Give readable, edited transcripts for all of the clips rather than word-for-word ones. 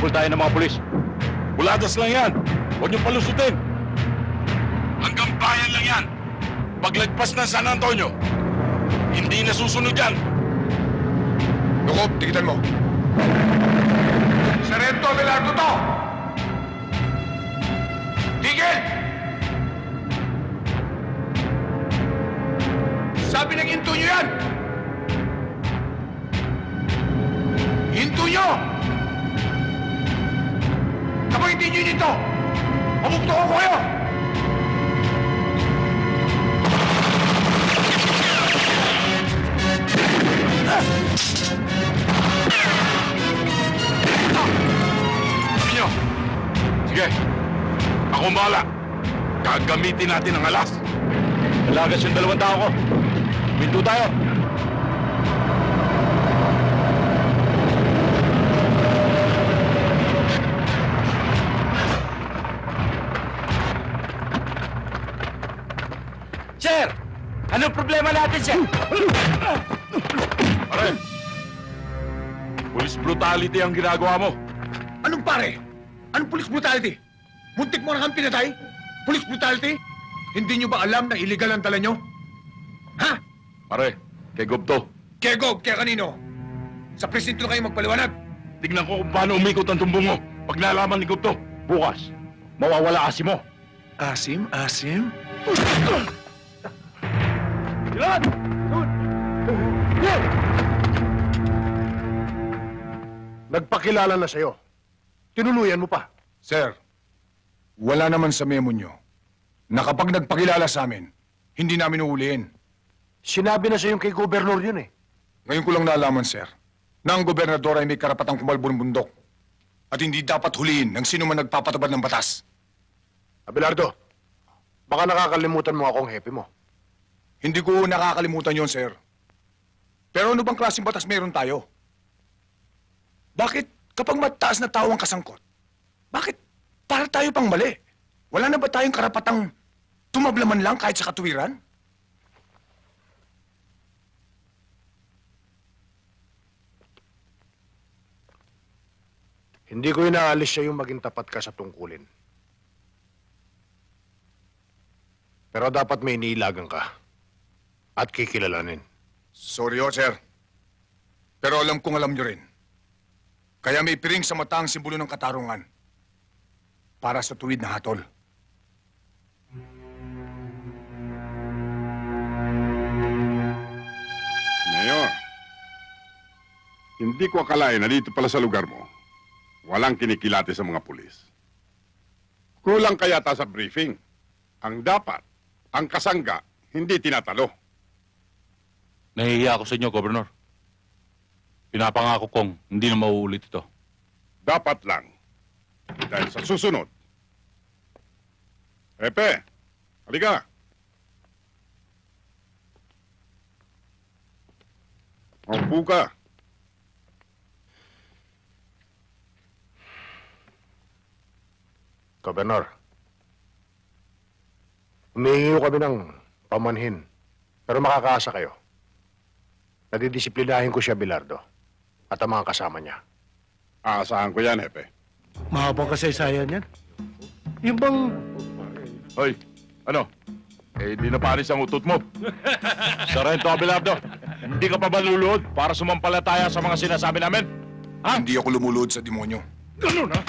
Hinahabol tayo ng mga pulis. Buladas lang yan. Huwag niyong palusutin. Hanggang bayan lang yan. Paglagpas ng San Antonio, hindi na susunod yan. Jacob, tigitan mo. Sarento Abelardo to! Tigil! Sabi ng hinto nyo yan! Hinto nyo! Kapag hindi nyo nito, pamukto ko kayo! Sabi nyo, sige, ako bahala. Gagamitin natin ang alas. Malagas yung 2 tao ko. Pinto tayo. Sir! Anong problema natin, sir? Pare, police brutality ang ginagawa mo. Anong pare? Anong police brutality? Muntik mo na kang pinatay? Police brutality? Hindi nyo ba alam na illegal ang dala nyo? Ha? Pare, kay Gobto, Kaya Gob, kaya kanino? Sa presinto kayo magpaliwanag. tignan ko kung paano umikot ang tumbong mo. Pag nalaman ni Gobto, Bukas, mawawala kasi mo. Asim? Asim? Ilan! Nagpakilala na sa'yo. Tinuluyan mo pa. Sir, wala naman sa memo nyo na kapag nagpakilala sa amin, hindi namin uuliin. Sinabi na sa'yo kay gobernador yun eh. Ngayon ko lang nalaman, sir, na ang gobernador ay may karapatang kumalbo ng bundok at hindi dapat huliin ng sino man nagpapatabad ng batas. Abelardo, baka nakakalimutan mo akong hepe mo. Hindi ko nakakalimutan yon, sir. Pero ano bang klaseng batas meron tayo? Bakit kapag mataas na tao ang kasangkot, bakit para tayo pang mali? Wala na ba tayong karapatang tumablaman lang kahit sa katuwiran? Hindi ko inaalis siya yung maging tapat ka sa tungkulin. Pero dapat may iniilagan ka at kikilalanin. Sorry, sir. Pero alam kong alam nyo rin. Kaya may piring sa mata ang simbolo ng katarungan para sa tuwid na hatol. Mayor, hindi ko akalain na dito pala sa lugar mo, walang kinikilati sa mga pulis. Kulang kaya ta sa briefing. Ang dapat, ang kasangga, hindi tinatalo. Nahihiya ako sa inyo, Gobernador. Pinapangako kong hindi na mauulit ito. Dapat lang. Dahil sa susunod. Epe, halika. Maupo ka. Gobernador, humihingi kami ng pamanhin, pero makakaasa kayo. Nadidisiplinahin ko siya, Abelardo, at ang mga kasama niya. Aasahan ko yan, Epe. Mahabang kasaysayan yan. Yung bang... Hoy, ano? Eh, di na panis ang utot mo. Sarento Abelardo, hindi ka pa ba luluhod para sumampalataya sa mga sinasabi namin? Ha? Hindi ako lumulod sa demonyo. Ganun, ha?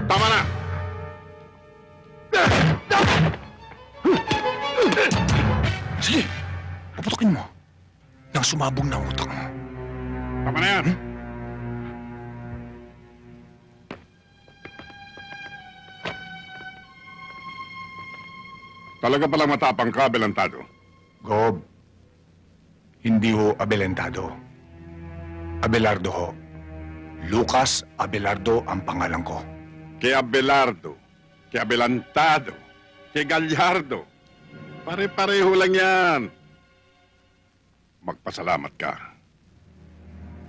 Tama na! Sige, puputukin mo nang sumabog na ang utak mo. Tama na yan! Talaga palang matapang ka, Abelardo. Gob, hindi ho Abelentado. Abelardo ho. Lucas Abelardo ang pangalan ko. Kay Abelardo, kay Adelantado, kay Gallardo. Pare-pareho lang yan. Magpasalamat ka.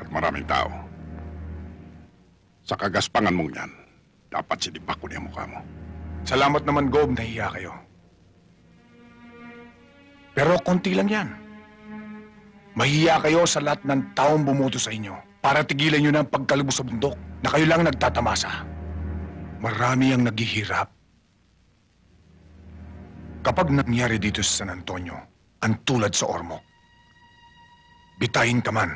At maraming tao. Sa kagaspangan mong yan, Dapat sinipak ko niya mukha mo. Salamat naman, Gob, nahiya kayo. Pero konti lang yan. Mahiya kayo sa lahat ng taong bumuto sa inyo para tigilan nyo na ang pagkalubos sa bundok na kayo lang nagtatamasa. Marami ang naghihirap. Kapag nangyari dito sa San Antonio, ang tulad sa Ormoc, bitayin ka man,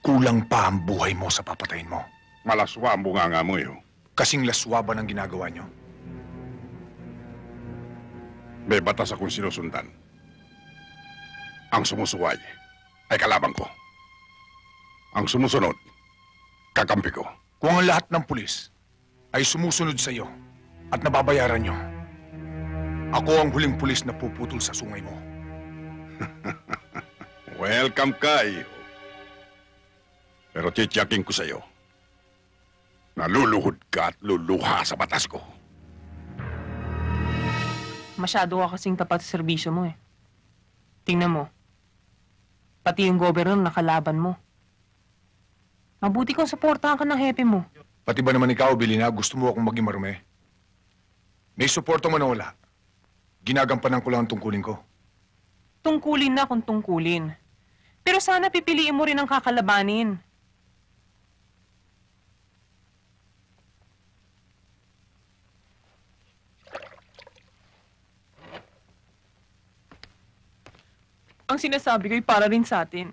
kulang pa ang buhay mo sa papatayin mo. Malaswa ang bunganga mo, eh. Kasing laswa ba ng ginagawa nyo? May batas akong sinusundan. Ang sumusuway ay kalaban ko. Ang sumusunod, kakampi ko. Kung ang lahat ng pulis ay sumusunod sa iyo at nababayaran nyo, ako ang huling pulis na puputol sa sungay mo. Welcome ka, iyo. Pero titiyakin ko sa iyo, naluluhod ka at luluha sa batas ko. Masyado ka kasing tapat sa serbisyo mo eh. Tingnan mo. Pati yung gobernador nakalaban mo. Mabuti kung suportahan ka ng hepe mo. Pati ba naman ikaw, Bilina, gusto mo akong maging marumi? May suporta man o wala, ginagampanan ko lang ang tungkulin ko. Tungkulin na kung tungkulin. Pero sana pipiliin mo rin ang kakalabanin. Ang sinasabi ko'y para rin sa atin.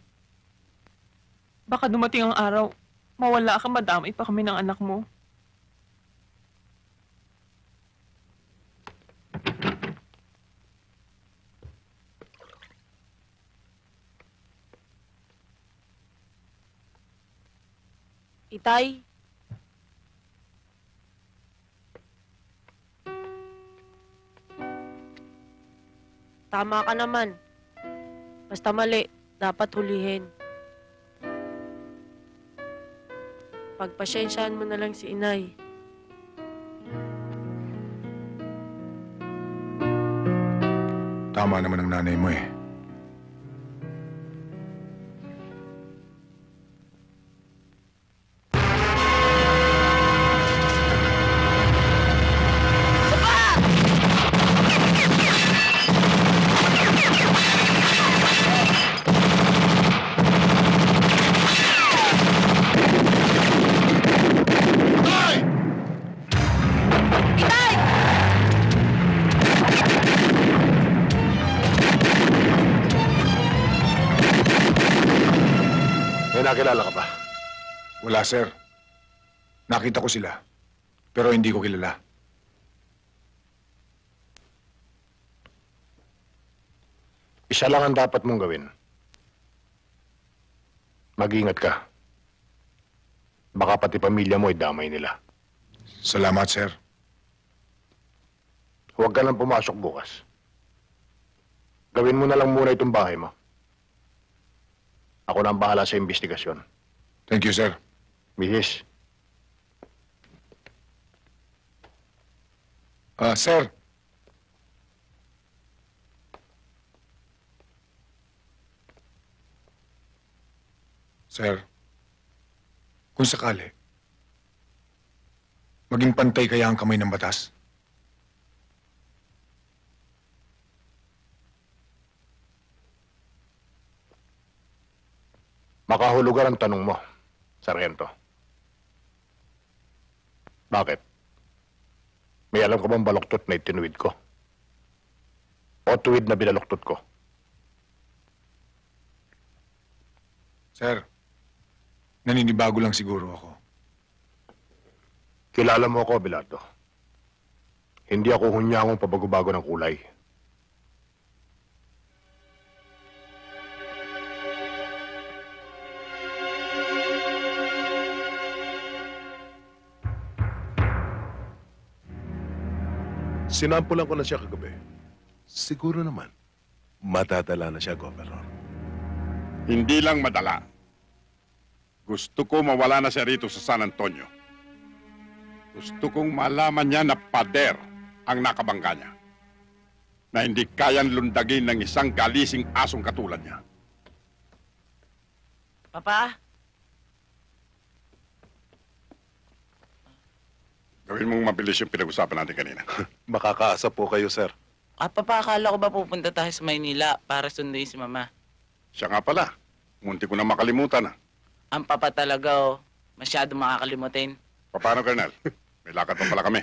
Baka dumating ang araw, mawala ka, madamay pa kami ng anak mo. Itay? Tama ka naman. Basta mali, dapat hulihin. Pagpasyensyahan mo na lang si inay. Tama naman ang nanay mo eh. May nakilala ka ba? Wala, sir. Nakita ko sila, pero hindi ko kilala. Isa lang ang dapat mong gawin. Mag-ingat ka. Baka pati pamilya mo ay damay nila. Salamat, sir. Huwag ka nang pumasok bukas. Gawin mo na lang muna itong bahay mo. Ako na ang bahala sa investigasyon. Thank you, sir. Mihis, Sir. Sir, kung sakali, maging pantay kaya ang kamay ng batas? makahulugan ang tanong mo, Sargento. Bakit? May alam ka bang baluktot na itinuwid ko? O tuwid na binaluktot ko? Sir, naninibago lang siguro ako. Kilala mo ako, Abelardo. Hindi ako hunyangong pabago-bago ng kulay. Sinampulan ko na siya kagabi. Siguro naman, madadala na siya, Governor. Hindi lang madala. Gusto ko mawala na siya rito sa San Antonio. Gusto kong malaman niya na pader ang nakabangga niya. Na hindi kayang lundagin ng isang galising asong katulad niya. Papa? Gawin mong mabilis yung pinag-usapan natin kanina. Makakaasa po kayo, sir. Papakala ko ba pupunta tayo sa Maynila para sunduin si Mama? Siya nga pala. Munti ko na makalimutan. Ang papa talaga, masyado makakalimutin. Paano, Colonel? May lakad pa pala kami.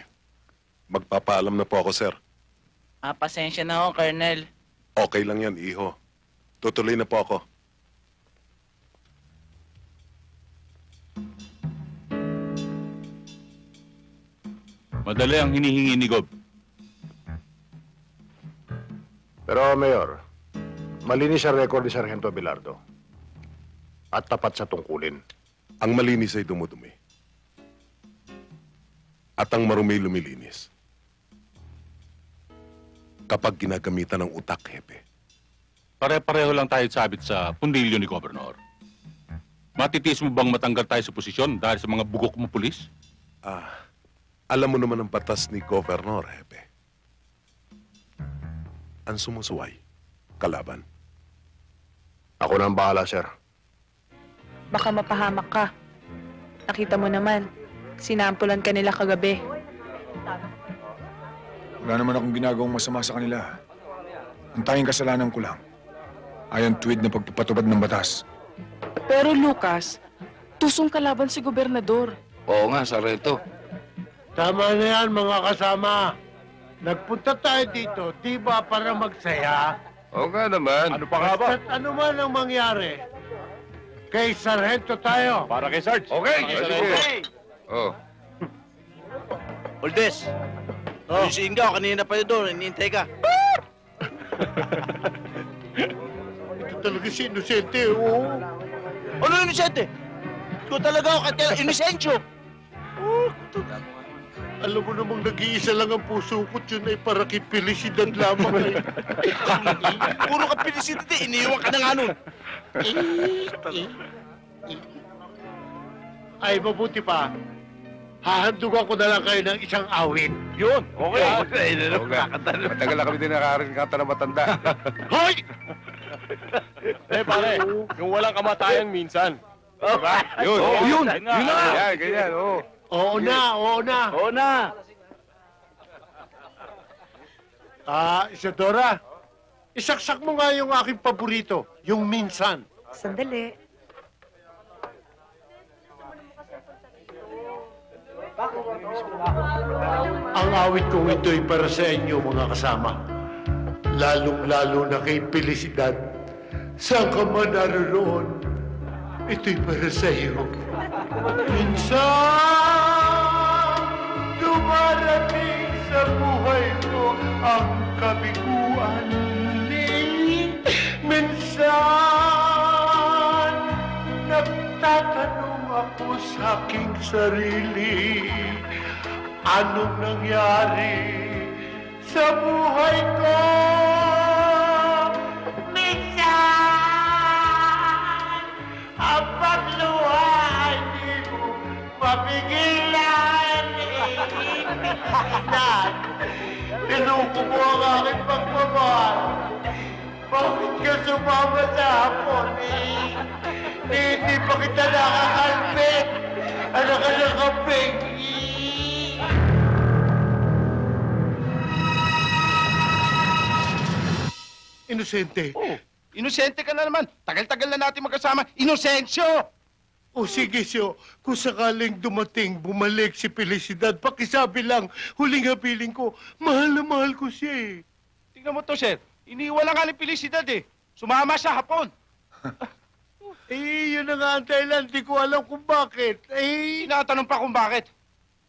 Magpapaalam na po ako, sir. Pasensya na ho, Colonel. Okay lang yan, iho. Tutuloy na po ako. Madali ang hinihingi ni Gob. Pero, Mayor, malinis ang record ni Sargento Abelardo. At tapat sa tungkulin. Ang malinis ay dumudumi. At ang marumi lumilinis. Kapag ginagamitan ng utak, hepe. Pare-pareho lang tayo sabit sa pundilyo ni Gobernador. Matitiis mo bang matanggal tayo sa posisyon dahil sa mga bugok mo pulis? Alam mo naman ang batas ni Governor, hepe. Ang sumusuway, kalaban. Ako na ang bahala, sir. Baka mapahamak ka. Nakita mo naman, sinampulan ka nila kagabi. Wala naman akong ginagawang masama sa kanila. Ang tanging kasalanan ko lang ay ang tuwid na pagpapatubad ng batas. Pero Lucas, tusong kalaban si gobernador. Oo nga, Sargento. Tama na yan, mga kasama. Nagpunta tayo dito, di ba para magsaya? Oo nga naman. Ano pa nga ba? Basta't ano man ang mangyari, kay Sargento tayo. Para kay Sarge. Okay, sige. Oh. Oldes, yung si Ingaw, kanina pa yun doon, hinihintay ka. Ito talaga si Inosente, oo. Ano inosente? Ikaw talaga ako, kaya inosensyo. Alam mo namang nag-iisa lang ang puso ko, yun ay para kay Felicidad lamang. Puro ka pinisidad eh, iniiwan ka na nga nun. Ay, mabuti pa. Hahandugan ko na lang kayo ng isang awit. Yun, okay. Oo nga. Matagal na kami din nakarinig kata na matanda. Hoy! Pare, yung walang kamatayan minsan. Diba? Yun. Yun na. Ganyan, ganyan, oo. Oo na, oo na. Oo na. Isadora, isaksak mo nga yung aking paborito, yung minsan. Sandali. Ang awit kong ito'y para sa inyo, mga kasama. Lalong-lalo na kay Felicidad. Saan ka man naroon, ito'y para sa iyo. Minsan, dumarating sa buhay ko ang kabiguan. Minsan, nagtatanong ako sa aking sarili, anong nangyari sa buhay ko? Minsan, ang pagluha ay di mo mapigilan. Niloko mo ang aking pagmamahal. Bakit ka sumama sa hapon Hindi pa kita nakakalpit. Ano ka nakapig? Inosente. Oh, inosente ka na naman. Tagal-tagal na natin magkasama. Inosensyo! O sige, Syo, kung sakaling dumating, bumalik si Felicidad, pakisabi lang, huling habiling ko, mahal na mahal ko siya eh. Tingnan mo to, sir. Iniwan lang nga ni Felicidad eh. Sumama siya hapon. Yun na nga ang dahilan, di ko alam kung bakit. Tinatanong pa kung bakit.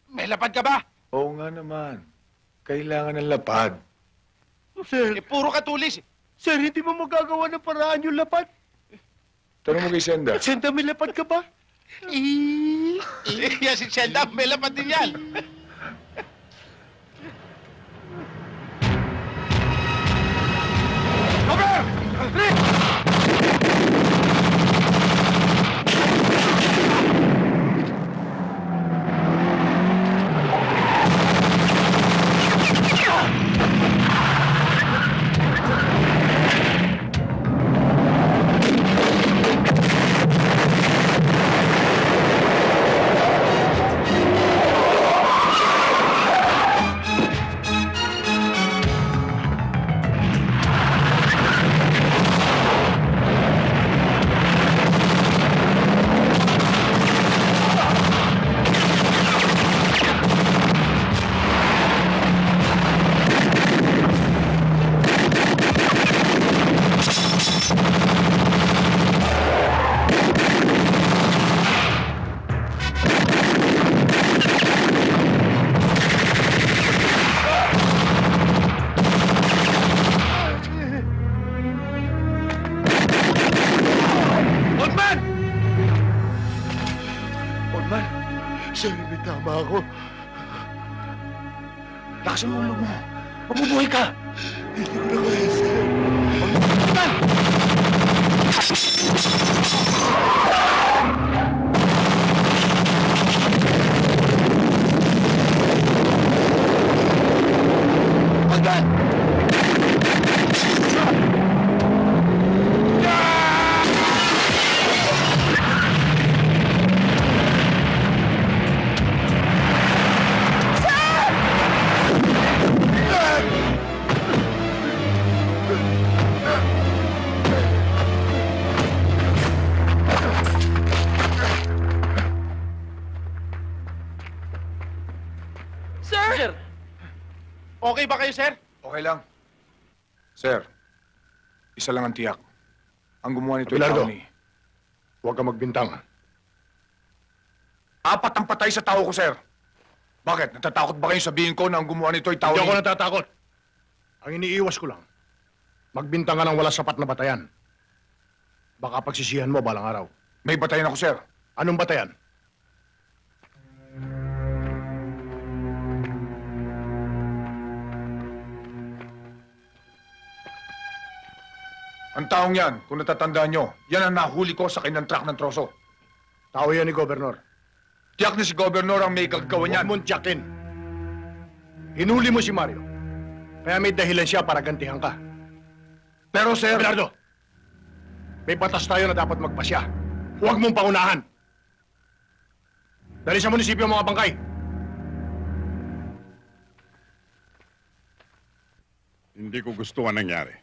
May lapad ka ba? Oo nga naman. Kailangan ng lapad. Sir, Puro katulis. sir, hindi mo magagawa ng paraan yung lapad? Tanong mo kay Senda. Senda, may lapad ka ba? Yan si Sheldon, may lapad din yan. ako. Lakasan mo ang loob mo. Mabubuhay ka! Hindi ko na kaya, sir. Pagdan! Sir! Okay ba kayo, sir? Okay lang. Sir, isa lang ang tiyak. Ang gumawa nito ay Abelardo. tao ni... Huwag ka magbintang. Apat ang patay sa tao ko, sir. Bakit? Natatakot ba kayo sabihin ko na ang gumawa nito ay tao Hindi ni... ako natatakot. Ang iniiwas ko lang, magbintang ka ng wala sapat na batayan. Baka pagsisihan mo balang araw. May batayan ako, sir. Anong batayan? Ang taong yan, kung natatandaan nyo, yan ang nahuli ko sa kanyang truck ng troso. Tao yan ni Gobernador. Tiyak na si Gobernador ang may gaggawa Huwag niyan. mong tiyakin. Hinuli mo si Mario. Kaya may dahilan siya para gantihan ka. Pero, sir... Abelardo, may batas tayo na dapat magpasya. Huwag mong paunahan. Dali sa munisipyo ang mga bangkay. Hindi ko gusto ang nangyari.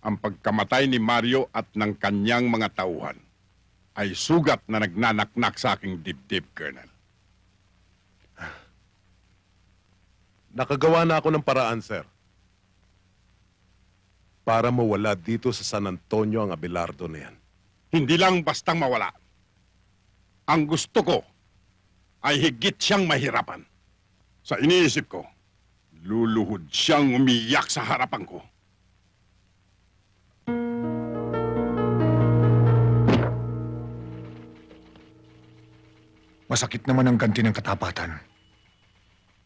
Ang pagkamatay ni Mario at ng kanyang mga tauhan ay sugat na nagnanaknak sa aking dibdib, Colonel. Nakagawa na ako ng paraan, sir. Para mawala dito sa San Antonio ang Abelardo na yan. Hindi lang bastang mawala. Ang gusto ko ay higit siyang mahirapan. Sa iniisip ko, luluhod siyang umiyak sa harapan ko. Masakit naman ang ganti ng katapatan.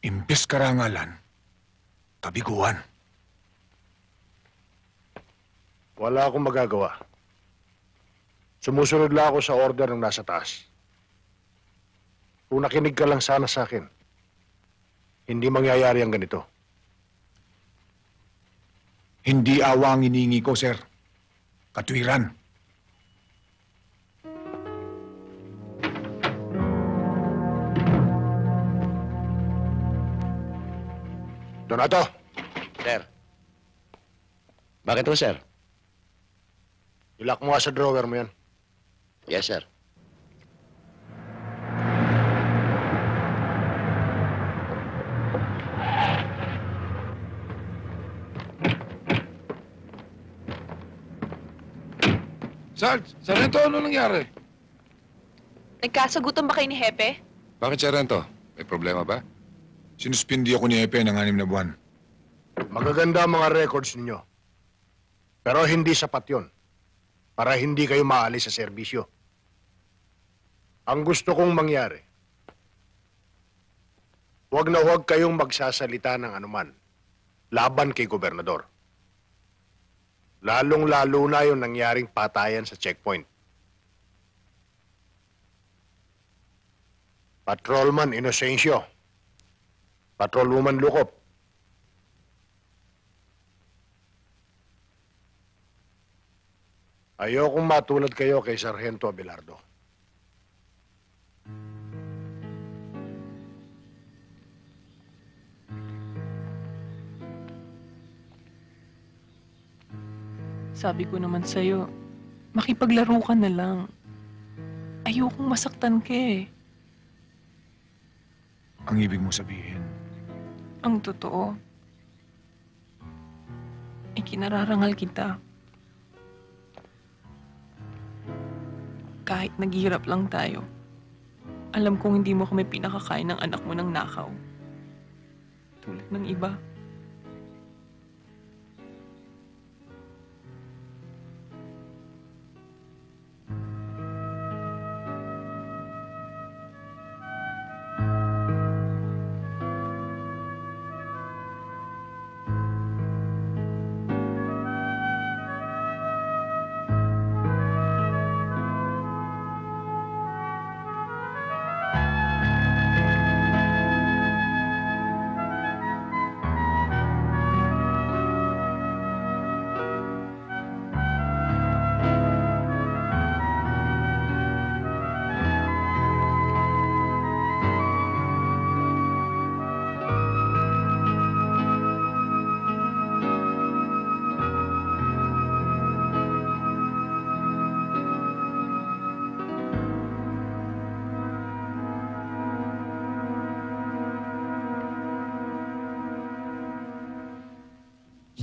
Imbes karangalan, kabiguan. Wala akong magagawa. Sumusunod lang ako sa order ng nasa taas. Kung nakinig ka lang sana sa akin, hindi mangyayari ang ganito. Hindi awa ang iniingi ko, sir. Katwiran. Donato, Sir. Bakit po, sir? ilak mo nga sa drawer mo yan. Yes, sir. Sarento, ano nangyari? Nagkasagutan ba kayo ni Hepe? Bakit, Sarento? May problema ba? Sinuspindi ako ni Epe ng 6 na buwan. Magaganda ang mga records ninyo. Pero hindi sapat yon para hindi kayo maalis sa serbisyo. Ang gusto kong mangyari, huwag na huwag kayong magsasalita ng anuman laban kay Gobernador. Lalong-lalo na yung nangyaring patayan sa checkpoint. Patrolman Inocencio. Patrolwoman Lukop. Ayokong matulad kayo kay Sargento Abelardo. Sabi ko naman sa'yo, makipaglaro ka na lang. Ayokong masaktan ka eh. Ang ibig mo sabihin, Ang totoo, ay kinararangal kita. Kahit naghihirap lang tayo, alam kong hindi mo kami pinakakain ng anak mo ng nakaw. Tulad ng iba.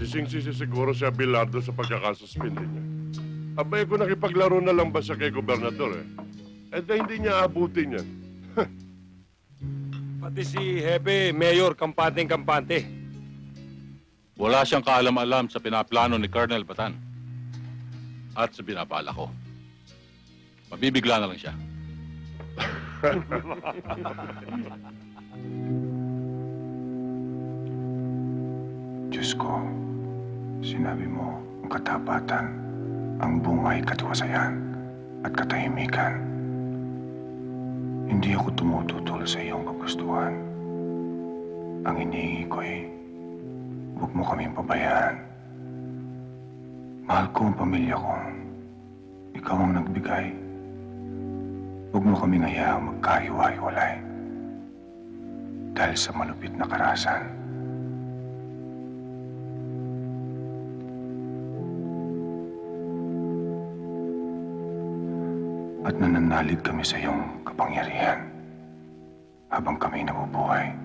Sising-sisi siguro si Abelardo sa pagkakasuspindi niya. Abay ko nakipaglaro na lang ba siya kay Gobernador eh? Eh di hindi niya abutin yan. Pati si Hepe, Mayor, kampante-kampante. Wala siyang kaalam-alam sa pinaplano ni Colonel Batan. At sa binabala ko. Mabibigla na lang siya. Diyos ko, sinabi mo ang katapatan, ang bungay katiwasayan at katahimikan. Hindi ako tumututol sa iyong kagustuhan. Ang iniingi ko huwag mo kaming pabayaan. Mahal ko ang pamilya ko. Ikaw ang nagbigay. Huwag mo kaming hayaang magkahiwa-hiwalay. Dahil sa malupit na karahasan. At nananalig kami sa iyong kapangyarihan habang kami nabubuhay.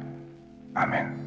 Amen.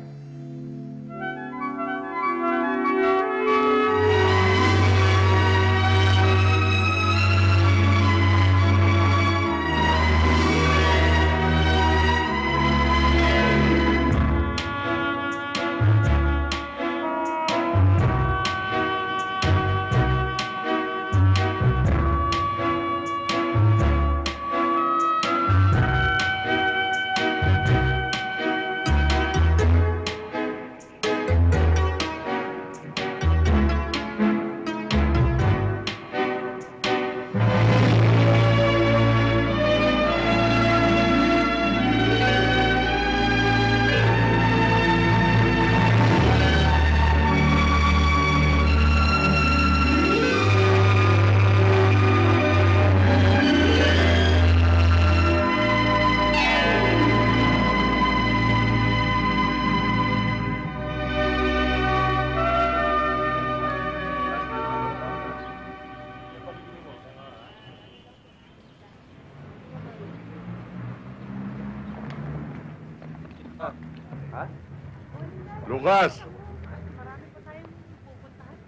Lucas!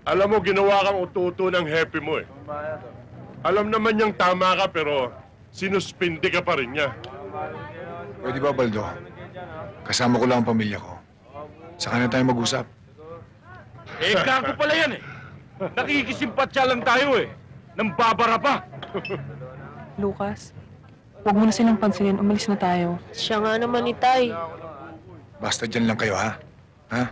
Alam mo, ginawa kang ututo ng happy mo eh. Alam naman niyang tama ka pero sinuspindi ka pa rin niya. Pwede ba, Baldo? Kasama ko lang ang pamilya ko. Saka na tayo mag-usap. Eh, kako pala yan eh. Nakikisimpatya lang tayo eh. Nang babara pa. Lucas, huwag mo na silang pansinin. Umalis na tayo. Siya nga naman, Itay. Basta dyan lang kayo, ha? Ha?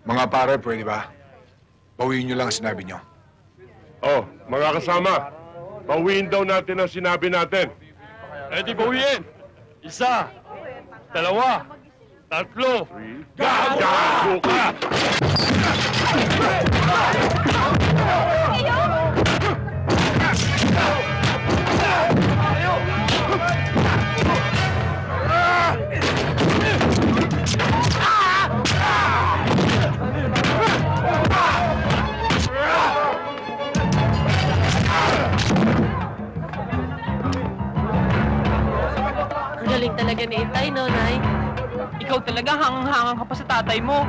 Mga pare, pwede ba? Bawiin nyo lang ang sinabi nyo. Oh, mga kasama, bawiin daw natin ang sinabi natin. Eh di bawiin. Isa, dalawa, tatlo. Gagago ka! Galing talaga ni Itay, no, Nay? Ikaw talaga hangang-hangang ka pa sa tatay mo.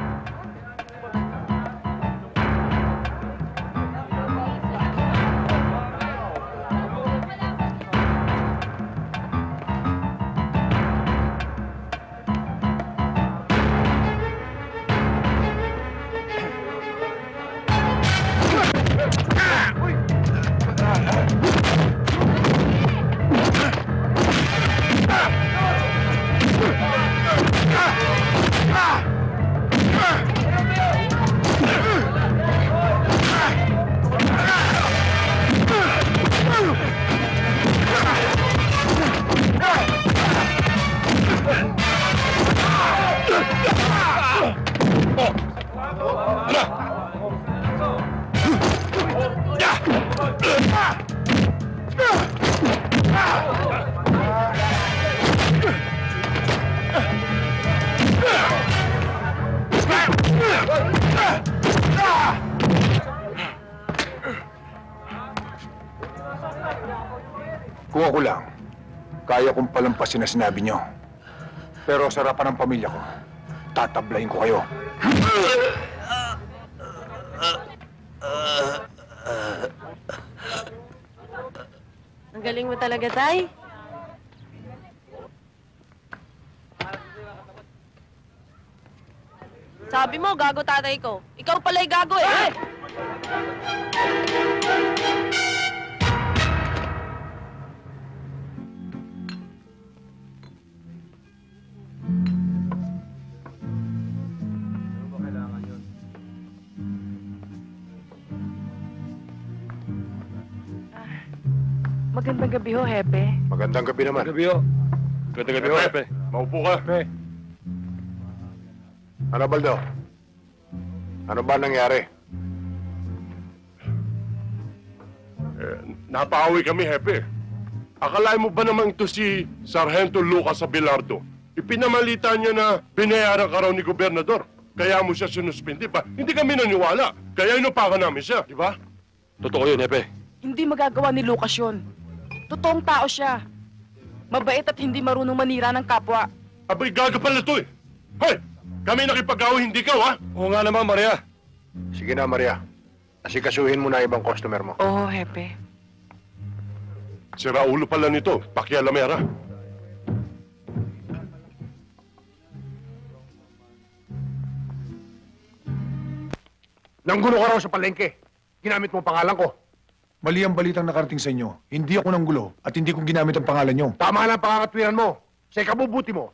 Kung ako lang, kaya kong palampasin na sinabi nyo. Pero sa harapan ng pamilya ko, tatablayin ko kayo. Ang galing mo talaga, Tay. Sabi mo, gago tatay ko. Ikaw pala'y gago eh. Magandang gabi ho, Hepe. Magandang gabi naman. Gabi ho. Ganda gabi ho, Hepe. Maupo ka. Ano, Baldo? Ano ba nangyari? Napaawi kami, Hepe. Akalain mo ba naman ito si Sargento Lucas Abelardo? Ipinamalita niya na binayaran ka raw ni Gobernador. Kaya mo siya sinuspindi pa. Hindi kami naniwala. Kaya inupakan namin siya, di ba? Totoo yun, Hepe. Hindi magagawa ni Lucas yun. Totoong tao siya. Mabait at hindi marunong manira ng kapwa. Abay, gaga pala ito eh. Hoy! Kami nakipag-away, hindi ka, ha? Oo nga naman, Maria. Sige na, Maria. Asikasuhin mo na ibang customer mo. Oo, Hepe. Si Raulo pala nito, pakialamera. Nanggulo ka raw sa palengke. Ginamit mo ang pangalan ko. Mali ang balitang nakarating sa inyo. Hindi ako nanggulo at hindi ko ginamit ang pangalan nyo. Tama lang ang pangakatwiran mo. Sa ikabubuti mo,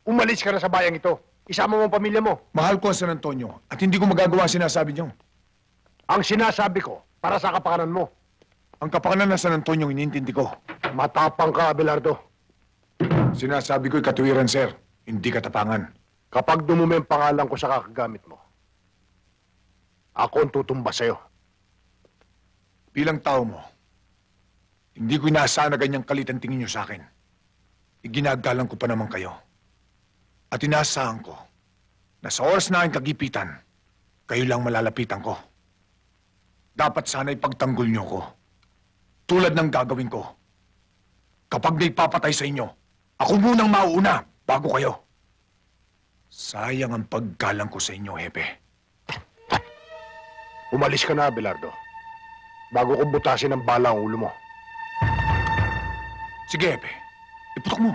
umalis ka na sa bayang ito. Isama mo ang pamilya mo. Mahal ko ang San Antonio at hindi ko magagawa ang sinasabi nyo. Ang sinasabi ko, para sa kapakanan mo. Ang kapakanan ng San Antonio iniintindi ko. Matapang ka, Abelardo. Sinasabi ko'y katwiran, sir. Hindi katapangan. Kapag dumumi ang pangalan ko sa kakagamit mo, ako ang tutumba sa'yo. Bilang tao mo, hindi ko inaasahan na ganyang kalit ang tingin nyo sa akin. Iginagalang ko pa naman kayo. At inaasahan ko na sa oras na aking kagipitan, kayo lang malalapitan ko. Dapat sana'y pagtanggol nyo ko. Tulad ng gagawin ko. Kapag may papatay sa inyo, ako munang mauuna bago kayo. Sayang ang paggalang ko sa inyo, Hepe. Umalis ka na, Abelardo. Bago ko butasin ang bala ang ulo mo. Sige, Hepe. Iputok mo.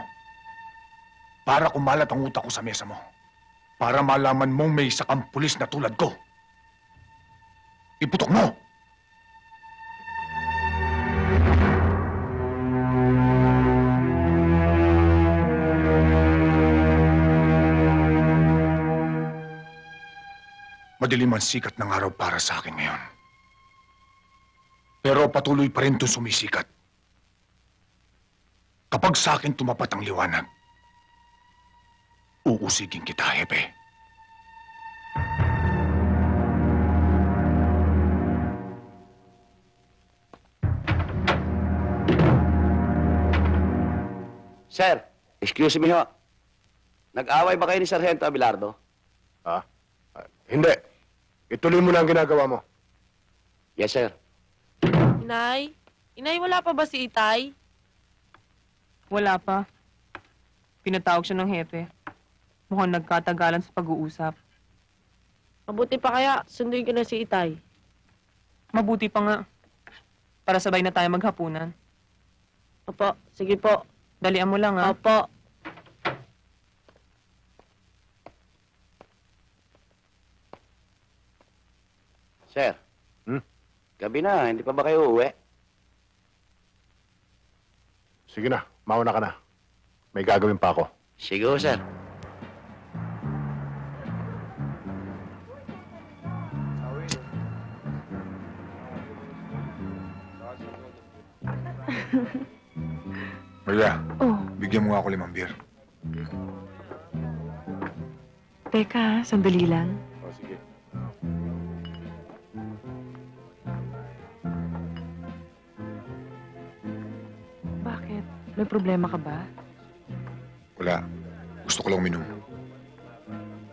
Para kumalat ang utak ko sa mesa mo. Para malaman mong may isa kang pulis na tulad ko. Iputok mo! Madilim ang sikat ng araw para sa akin ngayon. Pero patuloy pa rin itong sumisikat. Kapag sa akin tumapat ang liwanag, uusigin kita, Hepe. Sir, excuse me ho. Nag-away ba kayo ni Sargento Abelardo? Ha? Hindi. Ituloy mo na ang ginagawa mo. Yes, sir. Inay? Inay, wala pa ba si Itay? Wala pa. Pinatawag siya ng hepe. Mukhang nagkatagalan sa pag-uusap. Mabuti pa kaya, sunduin ko na si Itay. Mabuti pa nga. Para sabay na tayo maghapunan. Opo, sige po. Dalian mo lang, ha? Opo. Sir. Gabi na, hindi pa ba kayo uuwi? Sige na, mauna ka na. May gagawin pa ako. Sige ho, sir. Maria, Oh, bigyan mo nga ako 5 beer. teka, sandali lang. O, sige. Bakit? May problema ka ba? Wala. Gusto ko lang uminom.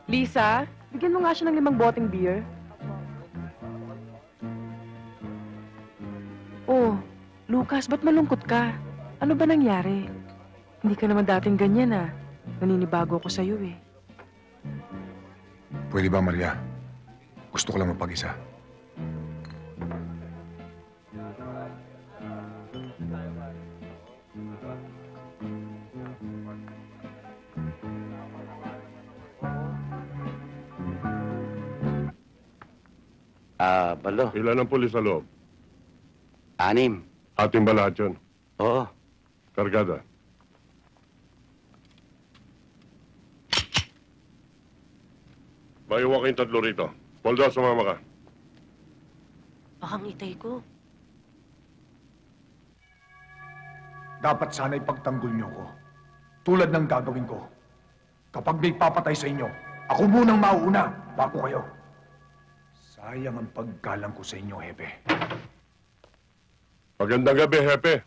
Lisa, bigyan mo nga siya ng 5 boteng beer. Oh, Lucas, ba't malungkot ka? Ano ba nangyari? Hindi ka naman dating ganyan, ah. Naninibago ako sa'yo eh. Pwede ba, Maria? Gusto ko lang mapag-isa. Baldo. Ilan ang pulis sa loob? 6. Ating ba lahat yun? Oo. Kargada. Maiwan kayong 3 rito. Poldo, sumama ka. Baka ngitay ko. Dapat sana ipagtanggol niyo ko. Tulad ng gagawin ko. Kapag may papatay sa inyo, ako munang mauuna bago kayo. Sayang ang paggalang ko sa inyo, Hepe. Magandang gabi, Hepe.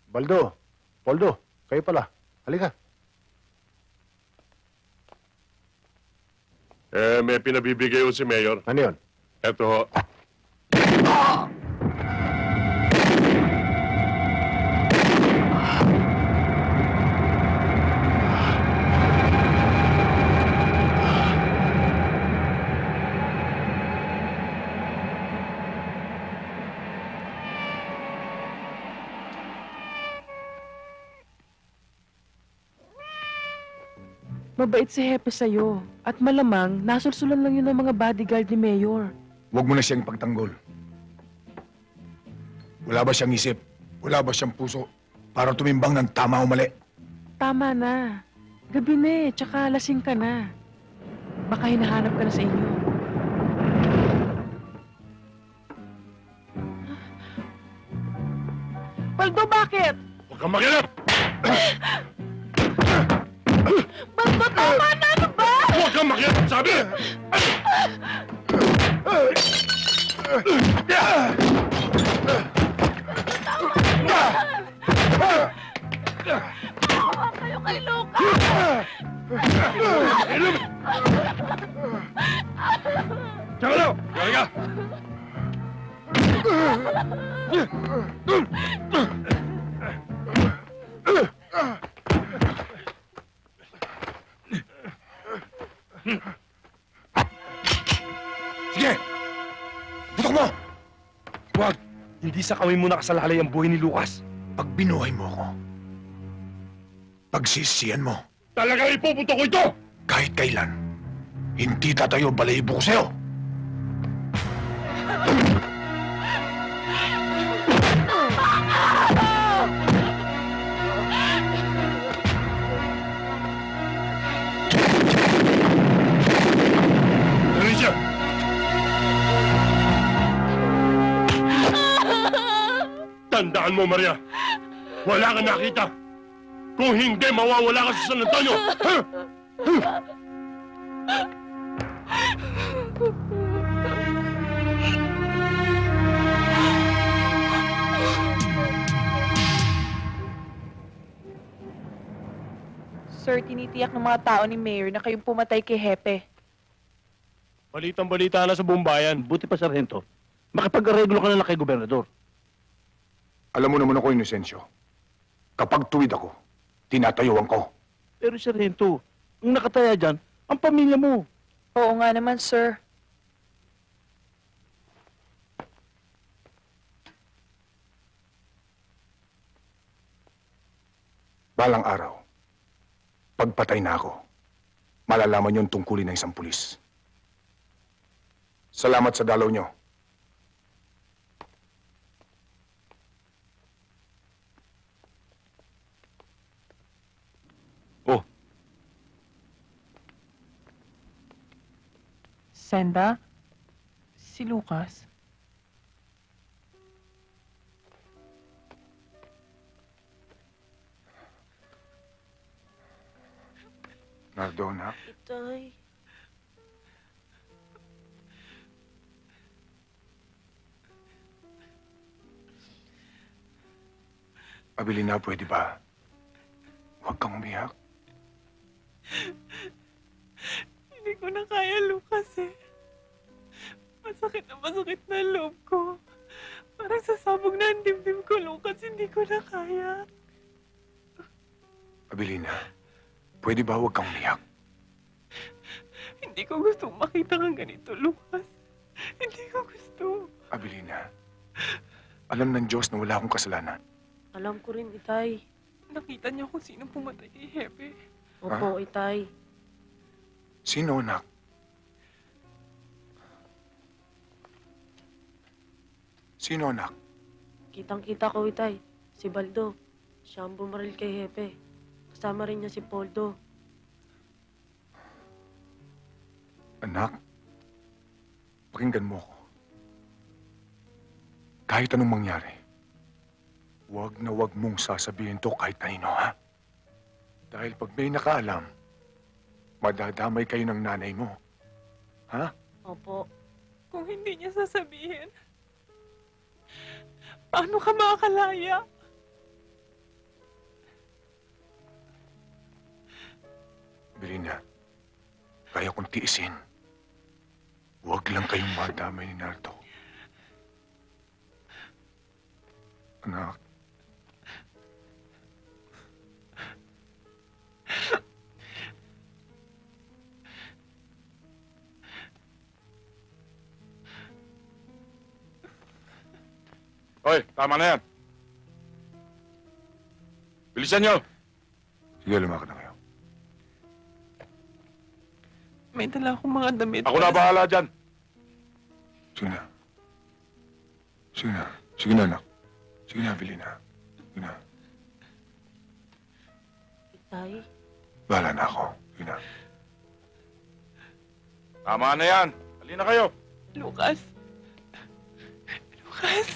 Baldo, Poldo, kayo pala. Halika. May pinabibigay ho si Mayor. Ano yun? Eto ho. Mabait si Hepe sa'yo. At malamang, nasulsulan lang yun ng mga bodyguard ni Mayor. Huwag mo na siyang pagtanggol. Wala ba siyang isip? Wala ba siyang puso para tumimbang ng tama o mali? Tama na. Gabi na eh, tsaka lasing ka na. Baka hinahanap ka na sa inyo. Baldo, bakit? Huwag kang makialam! Baldo, tama na! Ano ba? Huwag kang makialam, sabi! Maawa kayo kay Lucas! Tsaka daw! Halika! Sige! Putok mo! Huwag! Hindi sa kami mo nakasalalay ang buhay ni Lucas. Pag binuhay mo ako, pagsisiyan mo. Talagang ipupunto ko ito! Kahit kailan, hindi tatayo balahibo ko sa'yo. Dali siya! Tandaan mo, Maria. Wala kang nakita. Kung hindi, mawawala ka sa San Antonio. Ha? Sir, tinitiyak ng mga tao ni Mayor na kayong pumatay kay Hepe. Balitang-balita na sa buong bayan. Buti pa, Sargento. Makipag-areglo ka na lang kay Gobernador. Alam mo naman ako, Inocencio. Kapag tuwid ako, tinatayuan ko. Pero, Sargento, ang nakataya dyan, ang pamilya mo. Oo nga naman, sir. Balang araw, pagpatay na ako, malalaman yung tungkulin ng isang pulis. Salamat sa dalaw nyo. Oh, Senda? Si Lucas? Nardona, Itay. Abilina, pwede ba? Huwag kang umiyak. Hindi ko na kaya, Lucas eh. Masakit na loob ko. Parang sasabog na ang dibdib ko, Lucas. Hindi ko na kaya. Abilina, pwede ba huwag kang umiyak? Hindi ko gustong makita kang ganito, Lucas. Hindi ko gusto. Abilina, alam ng Diyos na wala akong kasalanan. Alam ko rin, Itay. Nakita niyo kung sino pumatay kay Hepe. Opo, Itay. Sino, anak? Sino, anak? Kitang-kita ko, Itay. Si Baldo. Siya ang bumaril kay Hepe. Kasama rin niya si Poldo. Anak, pakinggan mo ako. Kahit anong mangyari, huwag na huwag mong sasabihin to kahit kanino, ha? Dahil pag may nakaalam, madadamay kayo ng nanay mo. Ha? Opo. Kung hindi niya sasabihin, paano ka makakalaya? Belina, kaya kong tiisin. Huwag lang kayong madamay ni Nardo. Anak. Hoy, tama na yan. Bilisan nyo! Sige, lumakad na kayo. May dala akong mga damit. Ako na bahala dyan. Sige na. Sige na. Sige na, anak. Sige na, Belina. Sige na. Itay? Bahala na ako. Sige na. Tama na yan. Halina kayo. Lucas. Lucas.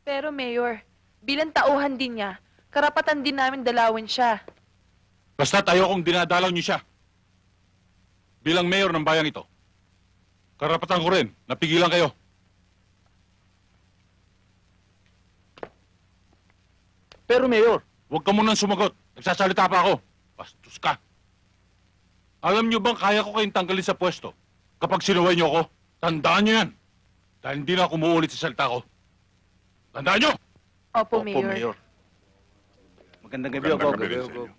Pero, Mayor, bilang tauhan din niya, karapatan din namin dalawin siya. Basta't ayokong dinadalaw niyo siya. Bilang mayor ng bayang ito, karapatan ko rin, napigilan kayo. Pero, Mayor, Huwag ka munang sumagot. Nagsasalita pa ako. Bastos ka. Alam niyo bang kaya ko kayong tanggalin sa pwesto kapag sinuway niyo ako? Tandaan niyo yan. Dahil hindi na ako umuulit sa salita ko. Tandaan niyo! Opo, Mayor. Magandang gabi, Magandang Ogo. gabi rin sa inyo.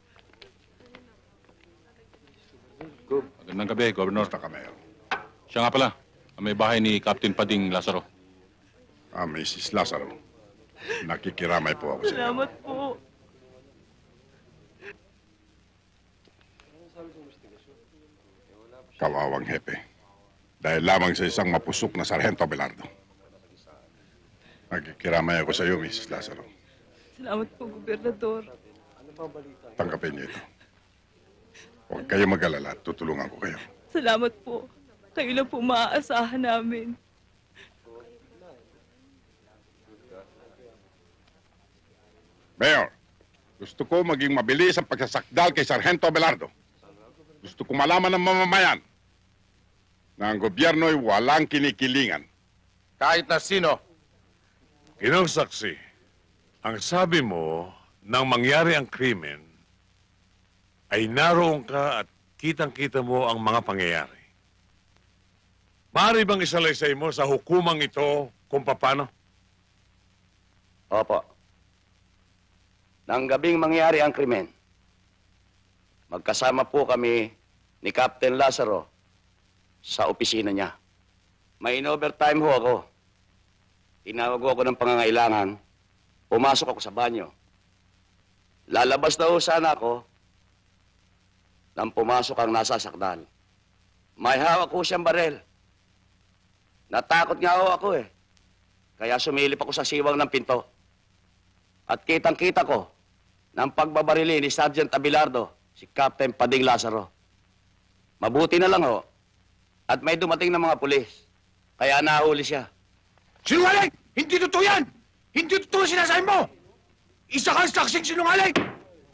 Magandang gabi, Governor. Basta ka, Mayor. Siya nga pala, ang may bahay ni Captain Pading Lazaro. Mrs. Lazaro. Nakikiramay po ako sa inyo. Salamat po. Kawawang hepe. Dahil lamang sa isang mapusok na Sargento Abelardo. Nakikiramay ako sa iyo, Mrs. Lazaro. Salamat po, Gobernador. Tanggapin niyo ito. Huwag kayo mag-alala at tutulungan ko kayo. Salamat po. Kayo lang po maaasahan namin. Mayor, gusto ko maging mabilis ang pagsasakdal kay Sargento Abelardo. Gusto ko malaman ng mamamayan na ang gobyerno'y walang kinikilingan. Kahit na sino. Ginong saksi, ang sabi mo nang mangyari ang krimen ay naroon ka at kitang-kita mo ang mga pangyayari. Maaari bang isalaysay mo sa hukumang ito kung paano? Opo. Nang gabing mangyari ang krimen, magkasama po kami ni Captain Lazaro sa opisina niya. May in-overtime ho ako. Tinawag ako ng pangangailangan. Pumasok ako sa banyo. Lalabas na ho sana ako nang pumasok ang nasasakdal. May hawak ko siyang barel. Natakot nga ho ako eh. Kaya sumilip ako sa siwang ng pinto. At kitang-kita ko ng pagbabarili ni Sergeant Abelardo, si Captain Pading Lazaro. Mabuti na lang ho. At may dumating na mga pulis. Kaya nahuli siya. Sinungaling! Hindi totoo yan! Hindi totoo sinasabi mo! Isa kang saksing sinungaling!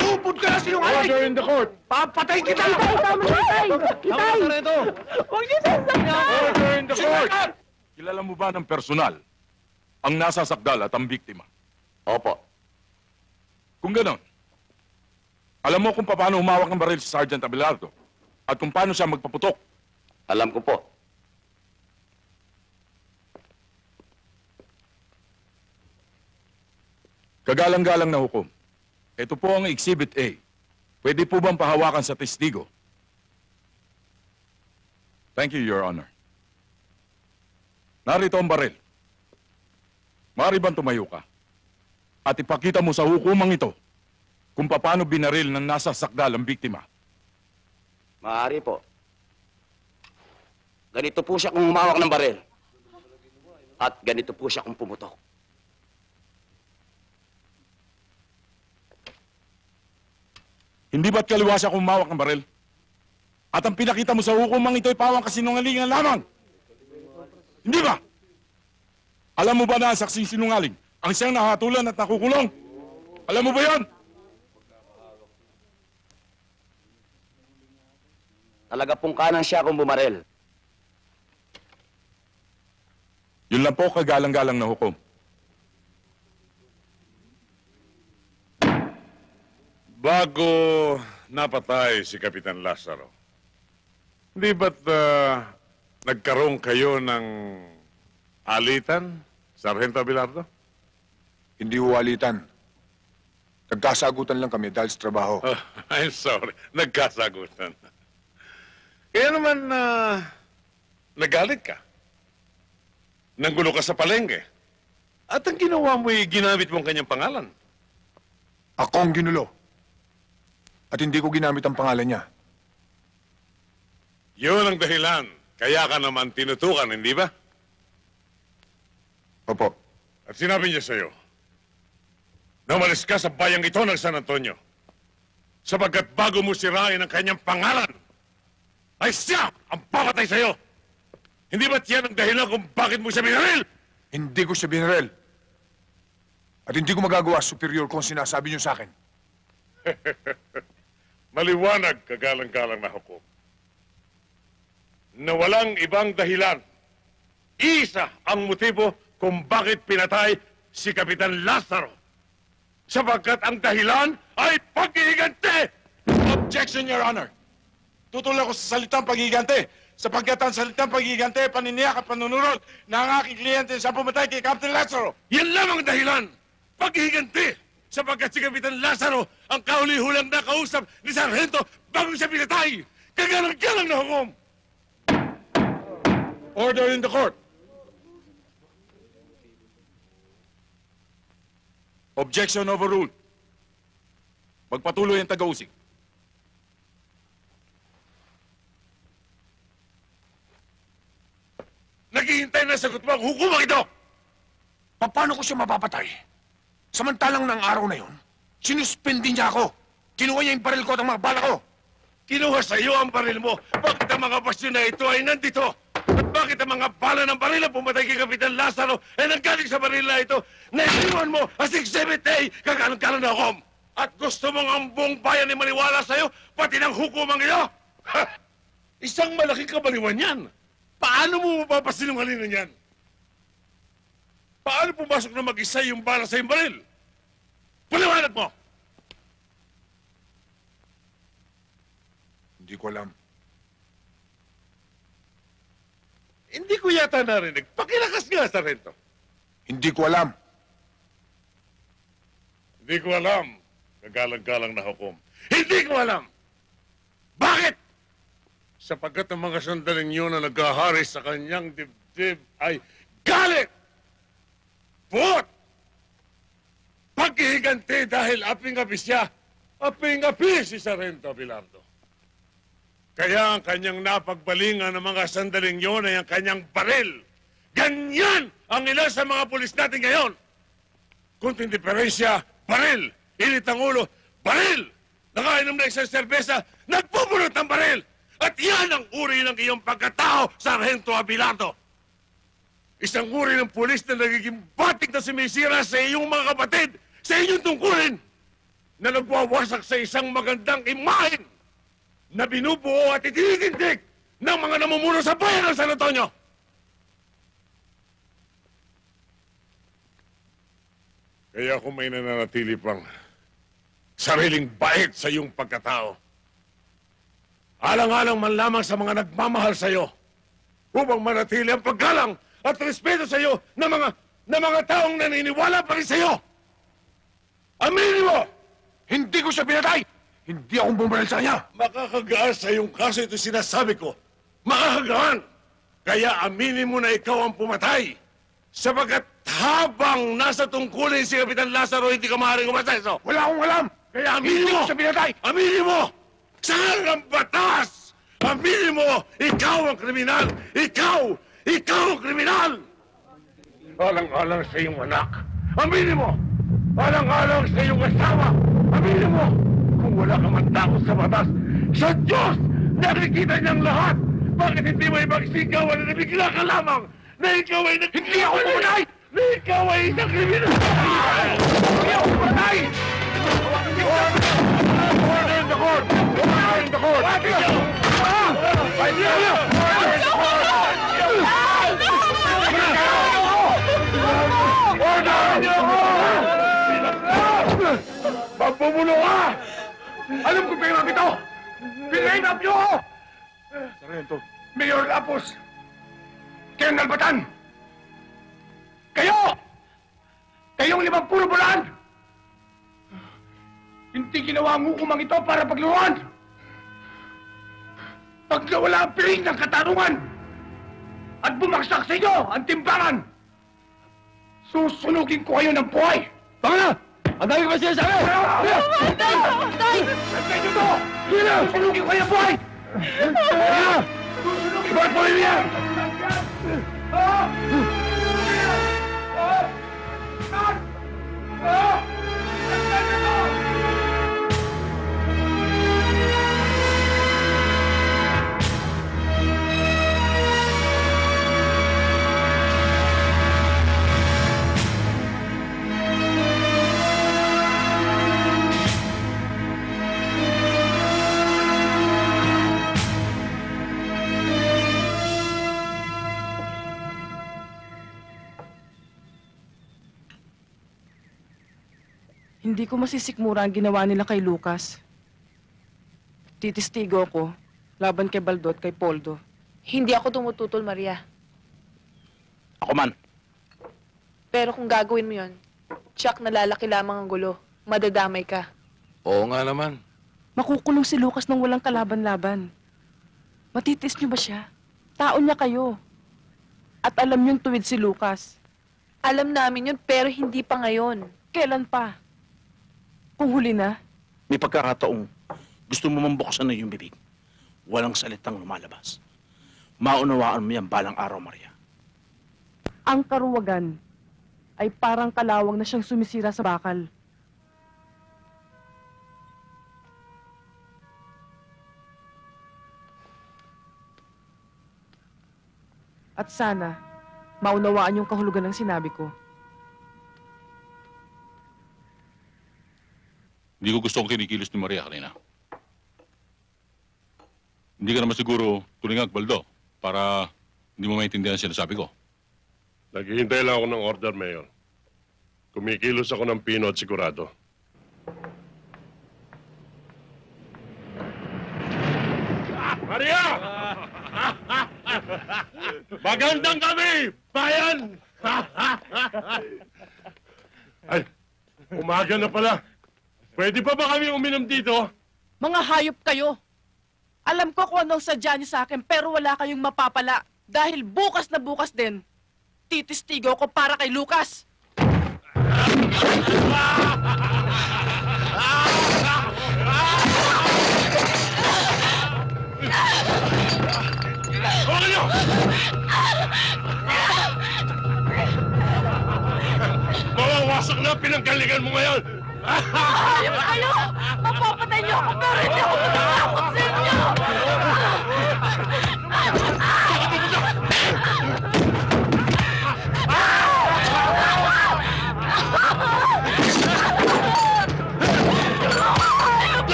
Upod ka na sinungaling! Order in the court! Papatayin kita! Tama na, Itay! Itay! Huwag niyo sasaktan! Order in the court! Kilala mo ba ng personal ang nasasakdal at ang biktima? Opo. Kung ganon, Alam mo kung paano humawak ng baril si Sergeant Abelardo at kung paano siya magpaputok. Alam ko po. Kagalang-galang na hukom. Ito po ang Exhibit A. Pwede po bang pahawakan sa testigo? Thank you, Your Honor. Narito ang baril. Maaari bang tumayo ka? At ipakita mo sa hukumang ito kung paano binaril ng nasa sakdal ang biktima. Maaari po. Ganito po siya kung humawak ng baril. At ganito po siya kung pumutok. Hindi ba't kaliwa siya kung humawak ng baril? At ang pinakita mo sa hukumang ito ay pawang kasinungalingan lamang. Hindi ba? Alam mo ba na ang saksing sinungaling ang siyang nahatulan at nakukulong? Alam mo ba yan? Talaga pong kanan siya kung bumaril. Yun lang po kagalang-galang na hukom. Bago napatay si Kapitan Lazaro, hindi ba't nagkaroon kayo ng alitan, Sargento Abelardo? Hindi huwalitan. Nagkasagutan lang kami dahil sa trabaho. Oh, I'm sorry. Nagkasagutan. Kaya naman, nagalit ka. Nanggulo ka sa palengke. At ang ginawa mo ginamit mong kanyang pangalan. Ako ang ginulo. At hindi ko ginamit ang pangalan niya. Yun ang dahilan. Kaya ka naman tinutukan, hindi ba? Opo. At sinabi niya sa'yo, na umalis ka sa bayang ito ng San Antonio. Sapagkat bago mo sirain ang kanyang pangalan, ay siya ang papatay sa'yo. Hindi ba't yan ang dahilan kung bakit mo siya binaril? Hindi ko siya binaril. At hindi ko magagawa superior kung sinasabi niyo sa akin. Maliwanag, kagalang-galang na hukom, na walang ibang dahilan. Isa ang motibo kung bakit pinatay si Kapitan Lazaro. Sapagkat ang dahilan ay paghihiganti! Objection, Your Honor. Tutulak ko sa salitang paghihiganti. Sapagkat ang salitang paghihiganti, paniniyak at panunurot na ang aking kliyente sa pumatay kay Captain Lazaro. Yan lamang ang dahilan! Paghihiganti! Sapagkat si Kapitan Lazaro ang kahuli-hulang nakausap ni Sargento bago siya pinatay! Kagalang-galang na hukom! Order in the court. Objection overruled. Magpatuloy ang taga-usig. Naghihintay na sagot mo ang hukumang ito! Paano ko siya mapapatay? Samantalang ng araw na yon, sinuspindi niya ako. Kinuha niya yung baril ko at ang mga bala ko. Kinuha sa iyo ang baril mo. Bakit ang mga basyon na ito ay nandito? At bakit ang mga bala ng baril na pumatay kay Kapitan Lazaro ay nanggaling sa baril na ito? Naisiwan mo as Exhibit A, kagalang-galang na hukom. At gusto mong ang buong bayan ay maniwala sa iyo, pati ng hukumang ito? Ha! Isang malaking kabaliwan yan. Paano mo mapapasinungalingan yan? Paano pumasok na mag-isa yung bala sa iyong baril? Paliwanag mo! Hindi ko alam. Hindi ko yata narinig. Pakilakas nga, Sargento. Hindi ko alam. Hindi ko alam. Kagalang-galang na hukom. Hindi ko alam! Bakit? Sapagkat ang mga sandaling yun na naghahari sa kanyang dibdib ay galit! Puot! Paghihiganti dahil aping-api siya, aping-api si Sargento Abelardo. Kaya ang kanyang napagbalingan ng mga sandaling yun ay ang kanyang baril. Ganyan ang ilan sa mga pulis natin ngayon. Kunting diferensya, baril. Init ang ulo, baril. Nakainom na isang serbesa, nagpupulot ng baril. At yan ang uri ng iyong pagkatao, Sargento Abelardo. Isang uri ng pulis na nagiging batik na sumisira sa iyong mga kapatid, sa inyong tungkulin, na nagwawasak sa isang magandang imahen na binubuo at itinitindig ng mga namumuno sa bayan ng San Antonio. Kaya kung may nananatili pang sariling bait sa iyong pagkatao. Alang-alang man lamang sa mga nagmamahal sa iyo upang manatili ang paggalang at respeto sa iyo ng mga taong naniniwala pa rin sa iyo. Aminin mo! Hindi ko siya pinatay! Hindi akong bumaril sa kanya! Makakagaan sa iyong kaso ito sinasabi ko. Makakagaan! Kaya aminin mo na ikaw ang pumatay. Sapagkat habang nasa tungkulin si Kapitan Lazaro, hindi ka maaaring umaseso. Wala akong alam! Kaya aminin Hindi mo! ko siya pinatay! Aminin mo! Saan ang batas? Aminin mo! Ikaw ang kriminal! Ikaw! Ikaw ang kriminal! Alang-alang sa iyong anak. Aminin mo! Alang-alang sa iyong asawa. Aminin mo! Kung wala ka man takot sa batas, sa Diyos! Nakikita niyang lahat! Bakit hindi mo ipagsigawan na nabigla ka lamang na ikaw ay Hindi ako pumatay! Na ikaw ay isang kriminal! Hindi ako pumatay! Order in the court! Order in the court! Magbubulo ka! Alam ko pa yung ito! Pinain up niyo ako! Sargento. Mayor Lapos! Colonel Batan! Kayo! Kayong 50 bulan! Hindi ginawa ang hukumang ito para pagluruan! Pag nawala ang piling ng katarungan at bumagsak sa inyo ang timbangan, susunugin ko kayo ng buhay! Tama na! Ang dami ko ba sinasabi? Tay! Tay! Santay nyo to! Susunugin ko kayo ng buhay! Ibang pamilya! Hindi ko masisikmura ang ginawa nila kay Lucas. Titistigo ko laban kay Baldo at kay Poldo. Hindi ako tumututol, Maria. Ako man. Pero kung gagawin mo yon, tsak na lalaki lamang ang gulo. Madadamay ka. Oo nga naman. Makukulong si Lucas nang walang kalaban-laban. Matitis niyo ba siya? Tao niya kayo. At alam niyong tuwid si Lucas. Alam namin yun, pero hindi pa ngayon. Kailan pa? Kung huli na? May pagkakataong gusto mo mambuksan na yung bibig. Walang salitang lumalabas. Maunawaan mo yan balang araw, Maria. Ang karuwagan ay parang kalawang na siyang sumisira sa bakal. At sana, maunawaan yung kahulugan ng sinabi ko. Hindi ko gustong kinikilos ni Maria kanina. Hindi ka naman siguro tulingag, Baldo, para hindi mo maintindihan ang sinasabi ko. Naghihintay lang ako ng order, Mayor. Kumikilos ako ng pino at sigurado. Maria! Magandang kami, bayan! Ay, umaga na pala. Pwede pa ba kami uminom dito? Mga hayop kayo! Alam ko kung anong sadya niyo sa akin, pero wala kayong mapapala. Dahil bukas na bukas din, titistigo ko para kay Lucas. Huwag niyo! Mawawasak na pinanggalingan mo ngayon! Hayop kayo! Mapapatay niyo ako, pero hindi ako matatakot sa inyo!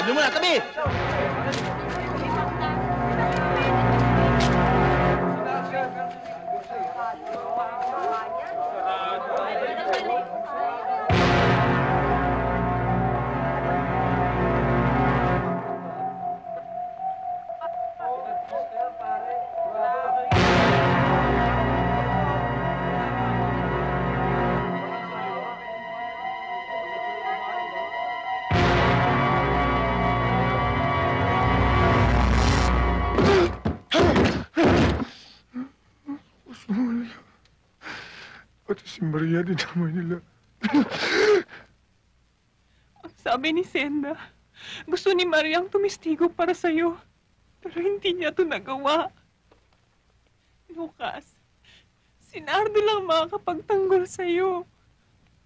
Tabi mo na, tabi! Pati si Maria, dinamay nila. Ang sabi ni Senda, gusto ni Mariang tumistigo para sa'yo. Pero hindi niya ito nagawa. Lucas, si Nardo lang makakapagtanggol sa'yo.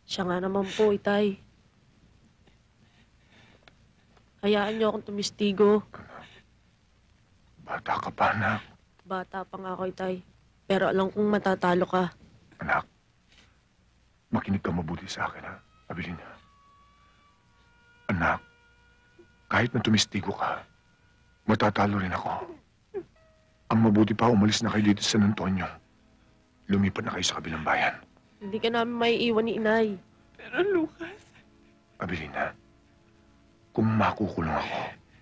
Siya nga naman po, Itay. Hayaan niyo akong tumistigo. Bata ka pa, anak. Bata pa nga ako, Itay. Pero alam kong matatalo ka. Anak, makinig ka mabuti sa akin, ha? Abilin niya. Anak, kahit na tumistigo ka, matatalo rin ako. Ang mabuti pa, umalis na kayo dito sa San Antonio. Lumipat na kayo sa kabilang bayan. Hindi ka namin maiiwan ni Inay. Pero Lucas... Abilina, kung makukulong ako,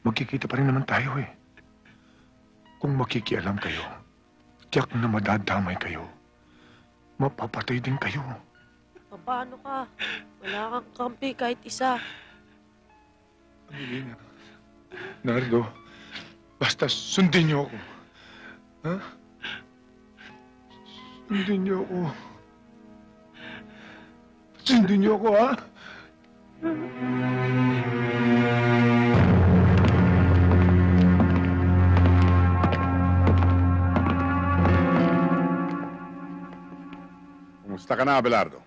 magkikita pa rin naman tayo eh. Kung makikialam kayo, tiyak na madadamay kayo. Mapapatay din kayo. Paano ka? Wala kang kampi kahit isa. Abilina, Nardo, basta sundin niyo ako. Ha? Sundin niyo ako. Sundin niyo ako, ha? Kumusta ka na, Abelardo?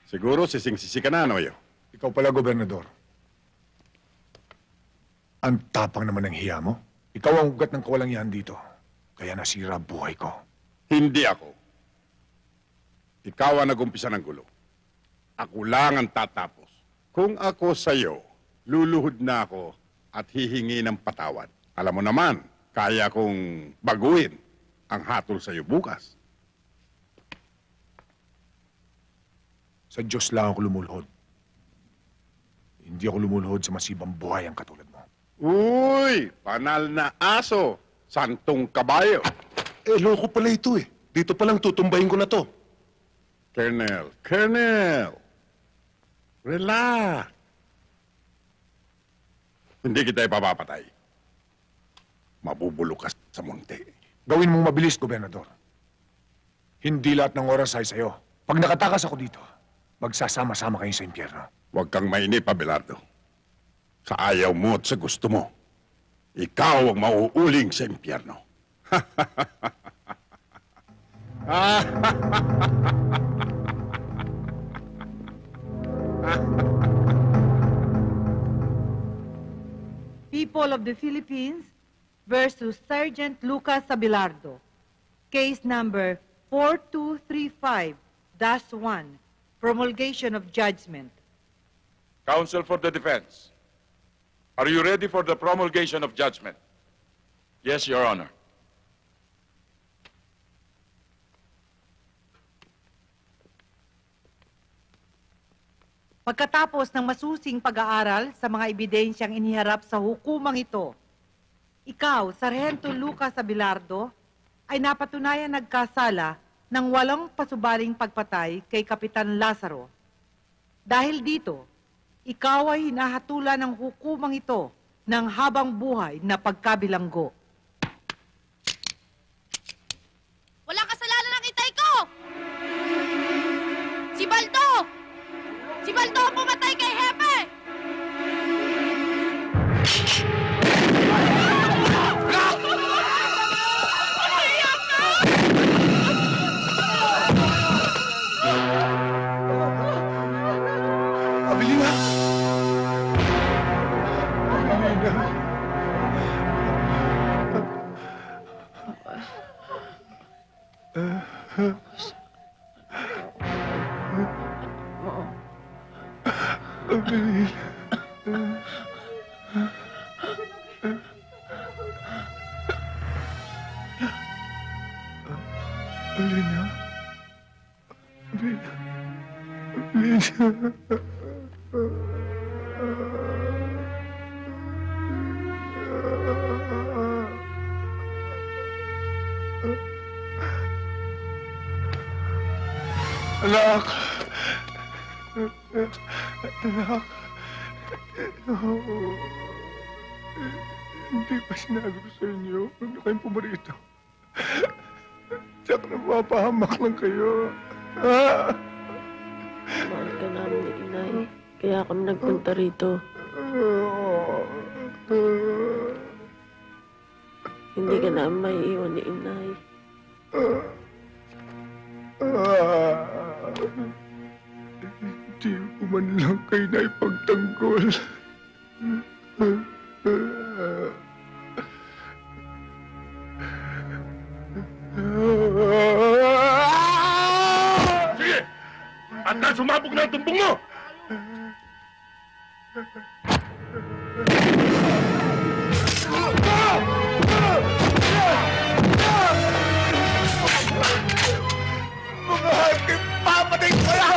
Siguro sising-sisi ka na, Noyo. Ikaw pala, Gobernador. Ang tapang naman ng hiya mo. Ikaw ang ugat ng kawalangian dito. Kaya nasira buhay ko. Hindi ako. Ikaw ang nag-umpisa ng gulo. Ako lang ang tatapos. Kung ako sa'yo, luluhod na ako at hihingi ng patawad. Alam mo naman, kaya kong baguhin ang hatol sa'yo bukas. Sa Diyos lang ako lumulhod. Hindi ako lumulhod sa masibang buhay ang katulad mo. Uy! Panal na aso! Santong kabayo! Eh, loko pala ito eh. Dito palang tutumbahin ko na to. Colonel! Relax! Hindi kita ipapapatay. Mabubulok ka sa munti. Gawin mong mabilis, Gobernador. Hindi lahat ng oras ay sa'yo. Pag nakatakas ako dito, magsasama-sama kayo sa impyerno. Huwag kang mainip, Abelardo. Sa ayaw mo at sa gusto mo, ikaw ang mauuling sa impyerno. People of the Philippines versus Sergeant Lucas Abelardo. Case number 4235-1. Promulgation of judgment. Counsel for the defense, are you ready for the promulgation of judgment? Yes, Your Honor. Pagkatapos ng masusing pag-aaral sa mga ebidensyang iniharap sa hukumang ito, ikaw, Sargento Lucas Abelardo, ay napatunayan nagkasala ng walang pasubaling pagpatay kay Kapitan Lazaro. Dahil dito, ikaw ay hinahatulan ng hukumang ito ng habang buhay na pagkabilanggo. Walang kasalanan ng itay ko! Si Baldo! Si Baldo ang pumatay kay Hepe! Abilina! Abilina. Alina. Alina. Alina. Anak. Anak. Hindi pa sinabi ko sa inyo. Huwag na kayong pumarito. Tiyak na mapahamak lang kayo. Mahal ka namin ni Inay. Kaya kami nagpunta rito. Hindi ka namin maiiwan ni Inay. Hindi ko man lang kayo na ipagtanggol. Sige! At na sumabog na ang tumbong mo! Mga hakim, papatay ko na!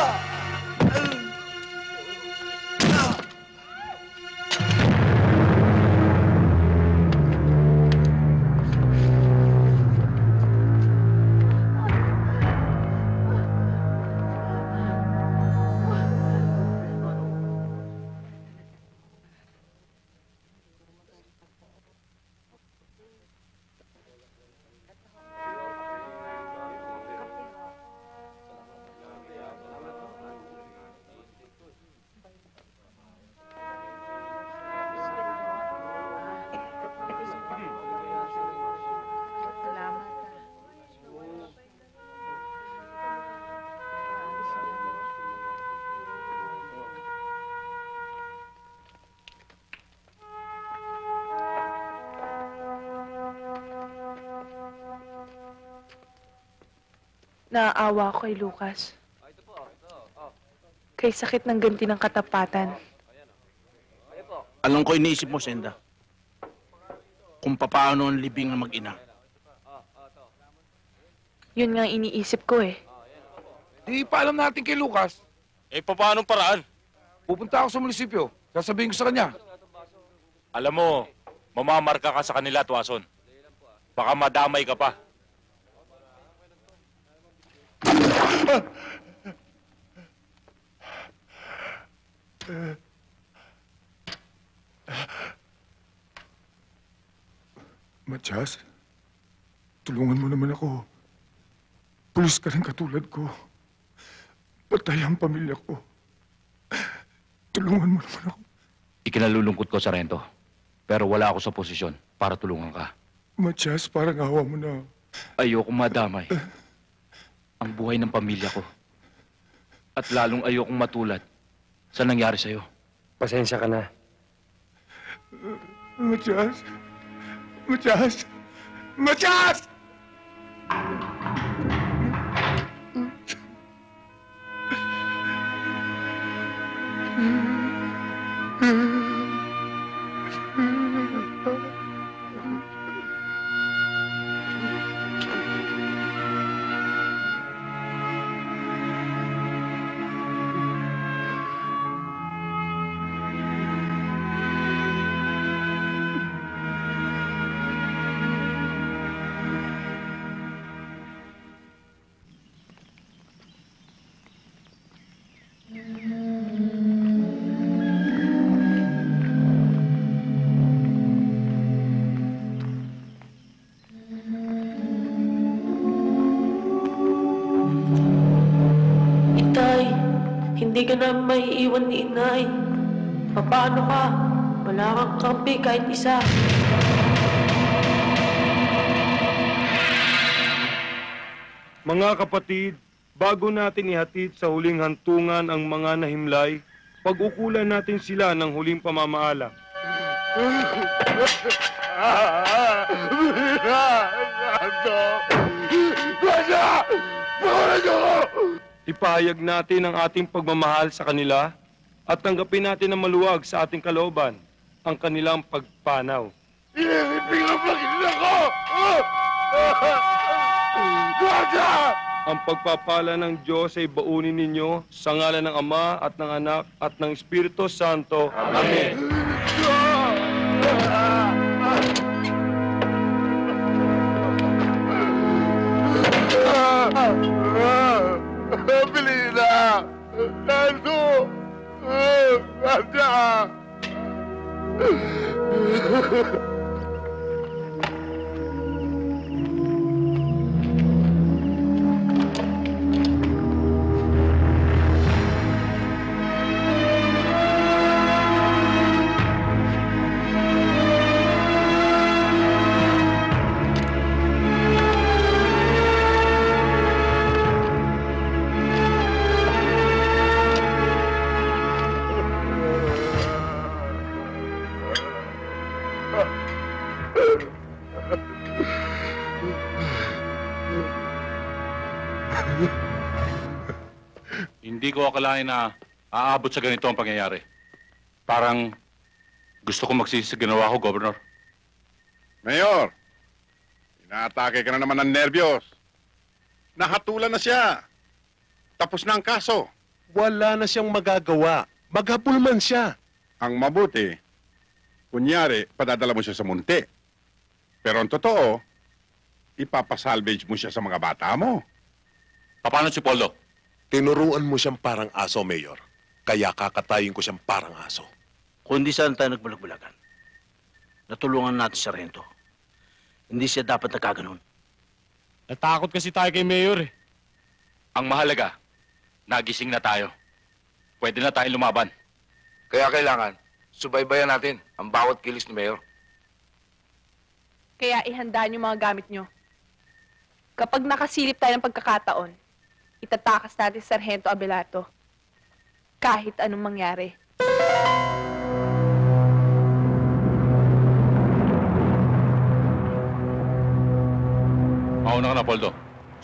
Naaawa ako kay Lucas. Kay sakit ng ganti ng katapatan. Alam ko iniisip mo, Senda. Kung papaano ang libing ng mag-ina. Yun nga ang iniisip ko eh. Di paalam natin kay Lucas. Eh, paano paraan? Pupunta ako sa munisipyo. Sasabihin ko sa kanya. Alam mo, mamamarka ka sa kanila, Tuason. Baka madamay ka pa. Matias, tulungan mo naman ako. Pulis ka rin katulad ko. Patay ang pamilya ko. Tulungan mo naman ako. Ikinalulungkot ko, Sargento. Pero wala ako sa posisyon para tulungan ka. Matias, parang awa mo na. Ayokong madamay ang buhay ng pamilya ko. At lalong ayokong matulad sa nangyari sa'yo. Pasensya ka na. Matias! Matias! Matias! Hindi ka na maiiwan ni Inay. Paano ka? Wala kang kampi kahit isa. Mga kapatid, bago natin ihatid sa huling hantungan ang mga nahimlay, pag-ukulan natin sila ng huling pamamaala. Ipahayag natin ang ating pagmamahal sa kanila at tanggapin natin ng maluwag sa ating kalooban ang kanilang pagpanaw. Inilipin ang pagkita ko! Ang pagpapala ng Diyos ay baunin ninyo sa ngalan ng Ama at ng Anak at ng Espiritu Santo. Amen. Belina! Nando! Nanda! Hindi ko akalain na aabot sa ganito ang pangyayari. Parang gusto ko magsisi sa ginawa ko, Governor. Mayor, inaatake ka na naman ng nerbiyos. Nahatulan na siya. Tapos na ang kaso. Wala na siyang magagawa. Maghabol man siya. Ang mabuti, kunyari, padadala mo siya sa munti. Pero ang totoo, ipapasalvage mo siya sa mga bata mo. Paano si Poldo? Tinuruan mo siyang parang aso, Mayor. Kaya kakatayin ko siyang parang aso. Kung hindi saan tayo nagbulag-bulagan, natulungan natin si Sargento. Hindi siya dapat nagkaganon. Natakot kasi tayo kay Mayor eh. Ang mahalaga, nagising na tayo. Pwede na tayong lumaban. Kaya kailangan, subaybayan natin ang bawat kilos ni Mayor. Kaya ihandaan yung mga gamit nyo. Kapag nakasilip tayo ng pagkakataon, itatakas natin si Sargento Abelardo. Kahit anong mangyari. Mauna ka na, Poldo.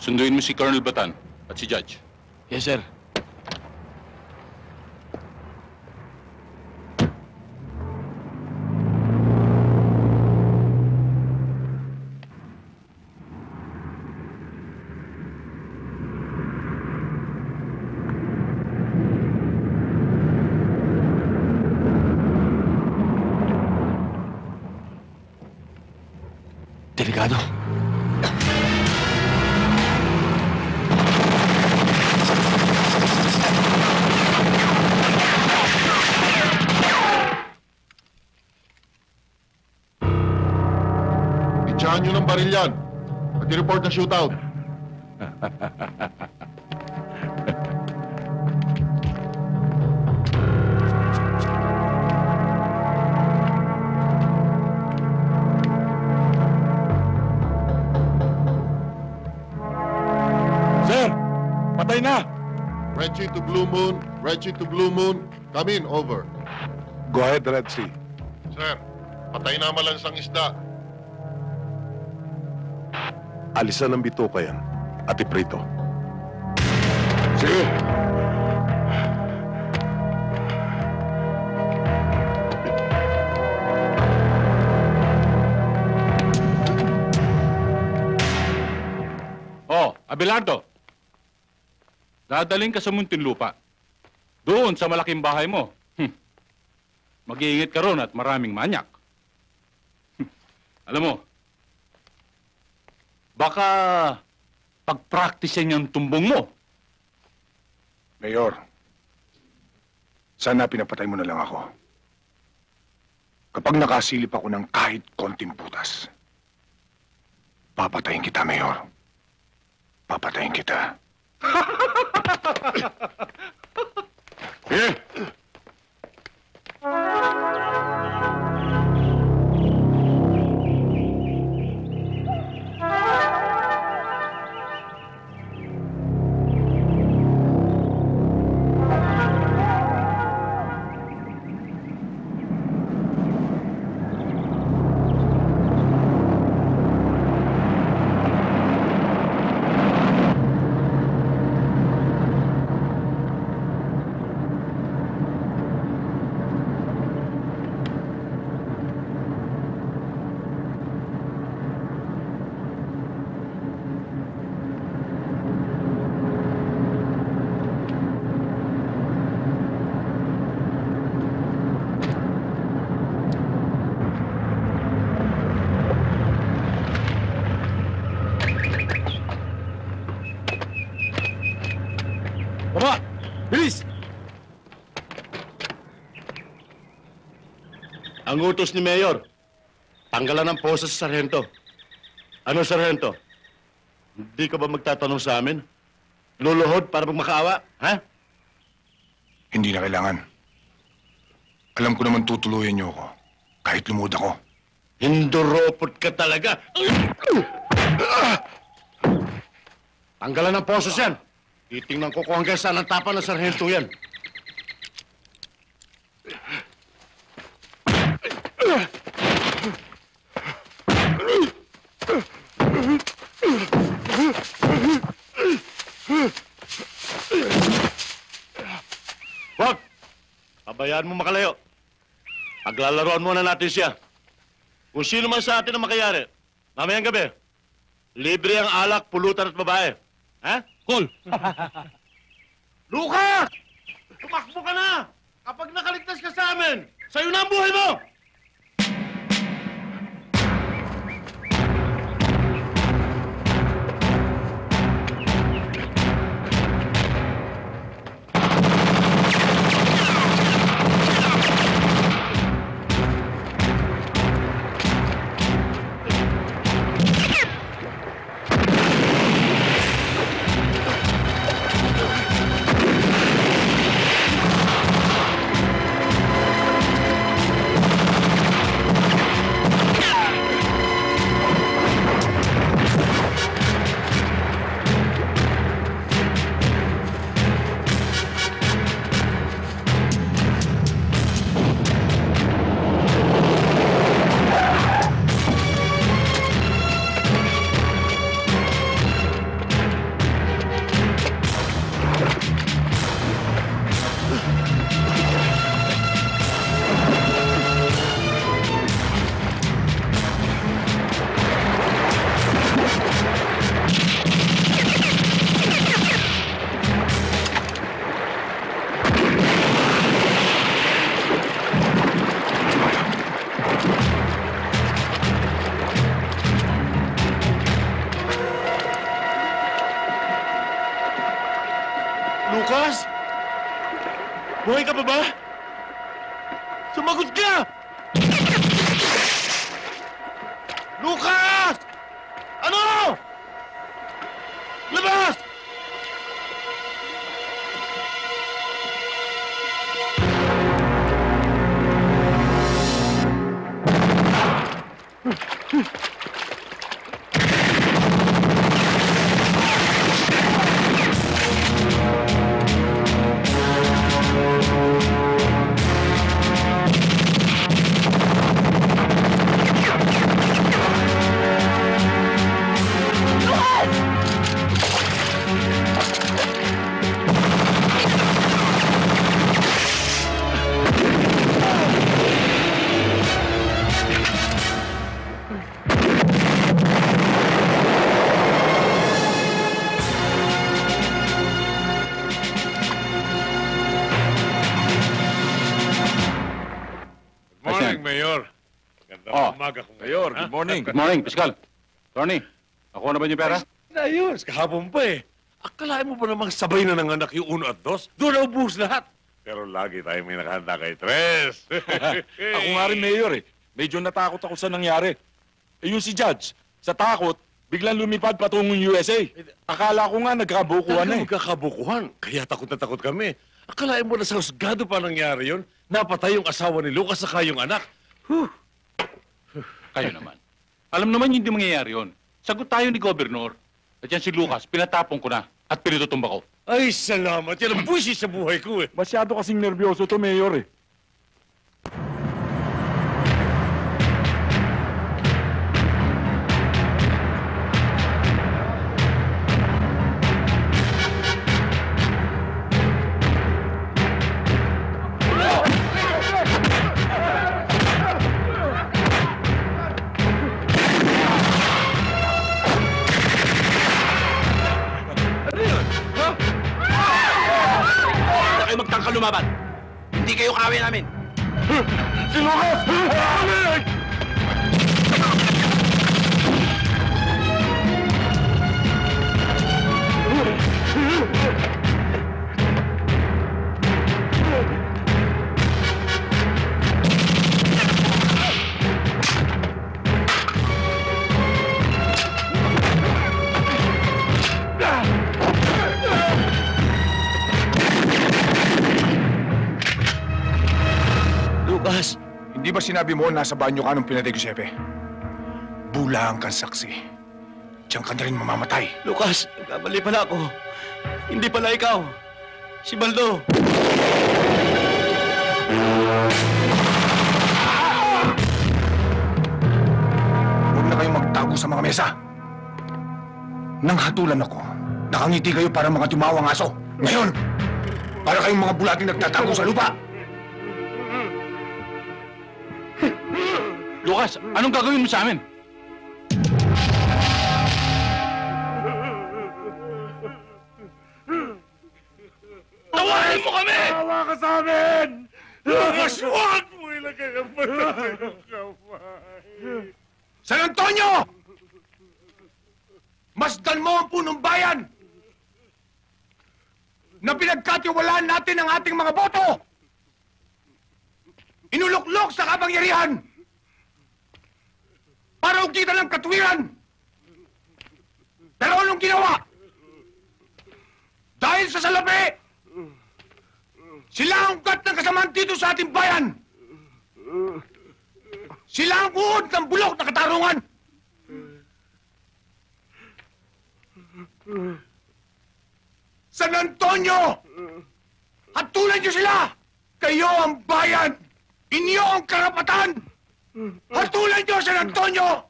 Sunduin mo si Colonel Batan at si Judge. Yes, sir. Delikado. Itsahan nyo ng baril yan at i-report na shootout. Sir, patay na. Reggie to Blue Moon, Reggie to Blue Moon, come in, over. Go ahead, Red Sea. Sir, patay na malansang isda. Alisan ng bituka yan at iprito. Sige. Oh, Abelardo. Dadaling ka sa Muntinlupa. Doon sa malaking bahay mo. Mag-iingat ka ron at maraming manyak. Alam mo, baka pag-practicean yung tumbong mo. Mayor, sana pinapatay mo na lang ako. Kapag nakasilip ako ng kahit konting putas, papatayin kita, Mayor. Papatayin kita. Sige. Baba! Bilis! Ang utos ni Mayor, tanggalan ng posa sa sarhento. Ano, sarhento? Hindi ka ba magtatanong sa amin? Luluhod para magmakaawa, ha? Hindi na kailangan. Alam ko naman tutuluyan niyo ako. Kahit lumod ako. Hinduropot ka talaga! Tanggalan ng posos yan. Titingnan ko kung hanggang saan ang tapa ng sarhento yan. Wag! Pabayaan mo makalayo. Paglalaroan muna natin siya. Kung sino man sa atin ang makayari, mamayang gabi, libre ang alak, pulutan at babae. Ha? Cool! Lucas! Tumakbo ka na! Kapag nakaligtas ka sa amin, sa'yo na ang buhay mo! Lucas? Buhay ka pa ba? Sumagot ka! Lucas! Ano? Labas! Morning, Mayor. Gandang umaga ko. Mayor, good morning. Good morning, Piskal. Tony, nakuha na ba yung pera? Ayos, kahapon pa eh. Akalain mo ba namang sabay na ng anak yung 1 at 2? Doon na ubus lahat. Pero lagi tayo may nakahanda kay Tres. Ako nga rin, Mayor eh. Medyo natakot ako sa nangyari. Eh yung si Judge, sa takot, biglang lumipad patungong USA. Akala ko nga nagkabukuhan eh. Magkakabukuhan. Kaya takot na takot kami. Akalain mo na sa husgado pa nangyari yun? Napatay yung asawa ni Lucas saka yung anak. Kayo naman. Alam naman hindi mangyayari yun. Sagot tayo ni Gobernur. At yan si Lucas, pinatapong ko na at pinitutumba ko. Ay, salamat. Yan ang buwisit sa buhay ko eh. Masyado kasing nervyoso to, Mayor eh. Magtangka lumaban. Hindi kayo kawin namin. Si Lucas! Di ba sinabi mo nasa banyo ka nung pinatay ko si Epe? Bulang kang saksi. Diyan ka na rin mamamatay. Lucas, nagkamali pala ako. Hindi pala ikaw. Si Baldo. Huwag na kayong magtago sa mga mesa. Nang hatulan ako, nakangiti kayo para mga tumawang aso. Ngayon, para kayong mga bulating nagtatago sa lupa. Lucas, anong gagawin mo sa amin? Tawarin mo kami! Tawa ka sa amin! Lucas, huwag mo ilagay ang mata sa iyong kamay. San Antonio! Masdan mo ang punong bayan na pinagkatiwalaan natin ang ating mga boto! Inuluklok sa kapangyarihan para ugitan ng katwiran! Pero anong ginawa? Dahil sa salapi, sila ang ugat ng kasamaan dito sa ating bayan! Sila ang uod ng bulok na katarungan! San Antonio! Hatulan niyo sila! Kayo ang bayan! Inyo ang karapatan! Hatulan niyo, San Antonio!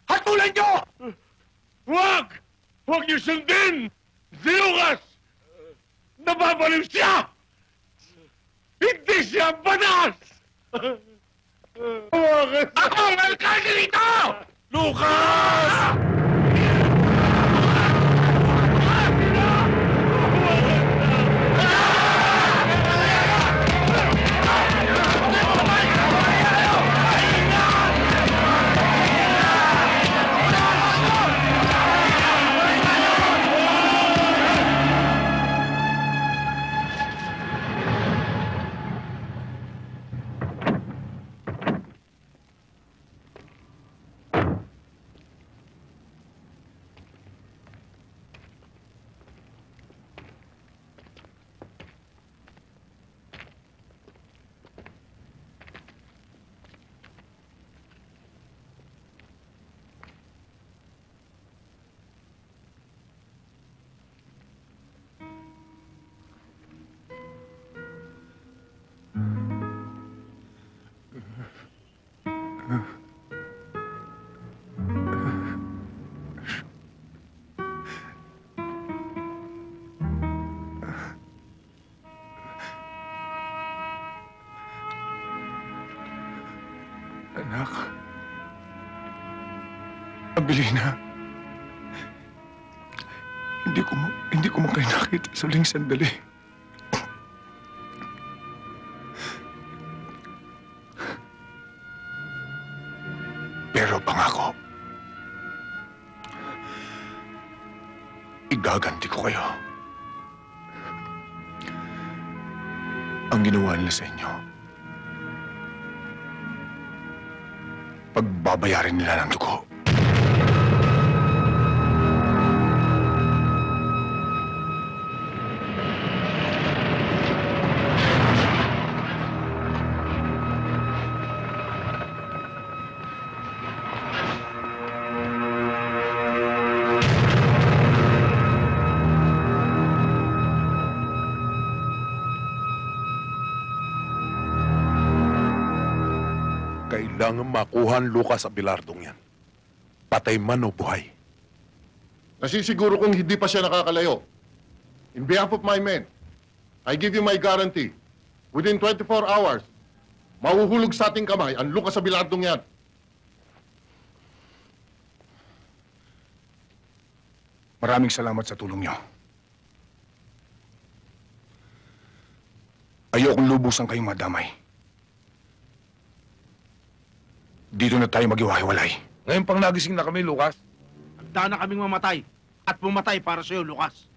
Hatulan niyo! Huwag! Huwag niyo sundin! Si Lucas! Nababaliw siya! Hindi siya banas! Ako ang alkalde rito! Lucas! Anak. Abilina. Hindi ko kayo nakita sa huling sandali. Pero pangako, igaganti ko kayo. Ang ginawa nila sa inyo, pagbabayarin nila ng dugo. Kailangan makuha ang Lucas Abelardong yan. Patay man o buhay. Nasisiguro kong hindi pa siya nakakalayo. In behalf of my men, I give you my guarantee. Within 24 hours, mahuhulog sa ating kamay ang Lucas Abelardong yan. Maraming salamat sa tulong niyo. Ayokong lubusan kayong madamay. Dito na tayo maghiwa-hiwalay. Ngayon pang nagising na kami, Lucas. Handa na kaming mamatay. At pumatay para sa'yo, Lucas.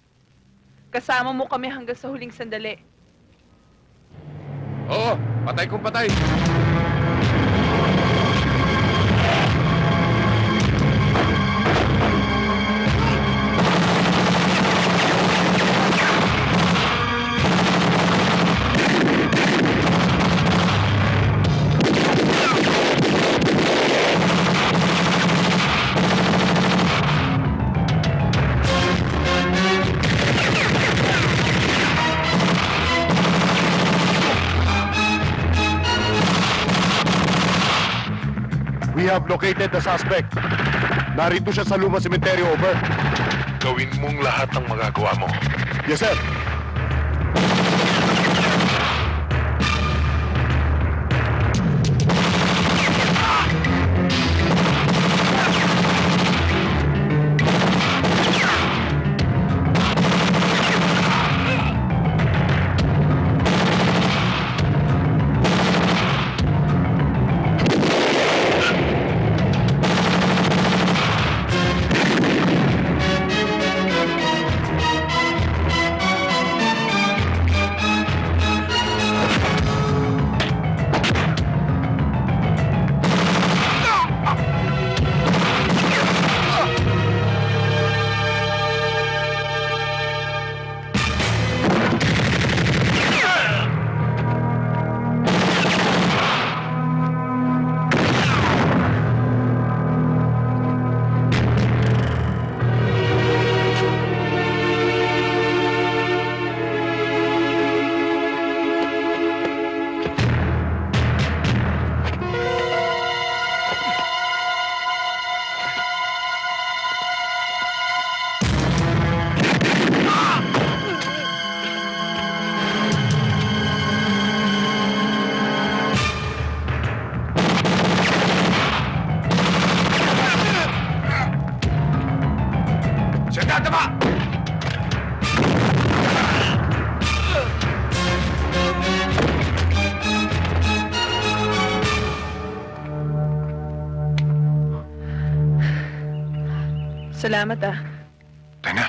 Kasama mo kami hanggang sa huling sandali. Oo, patay kung patay. have located the suspect. Narito siya sa Luma Cemetery, over. Gawin mong lahat ng magagawa mo. Yes, sir. Salamat ah. Tayo na.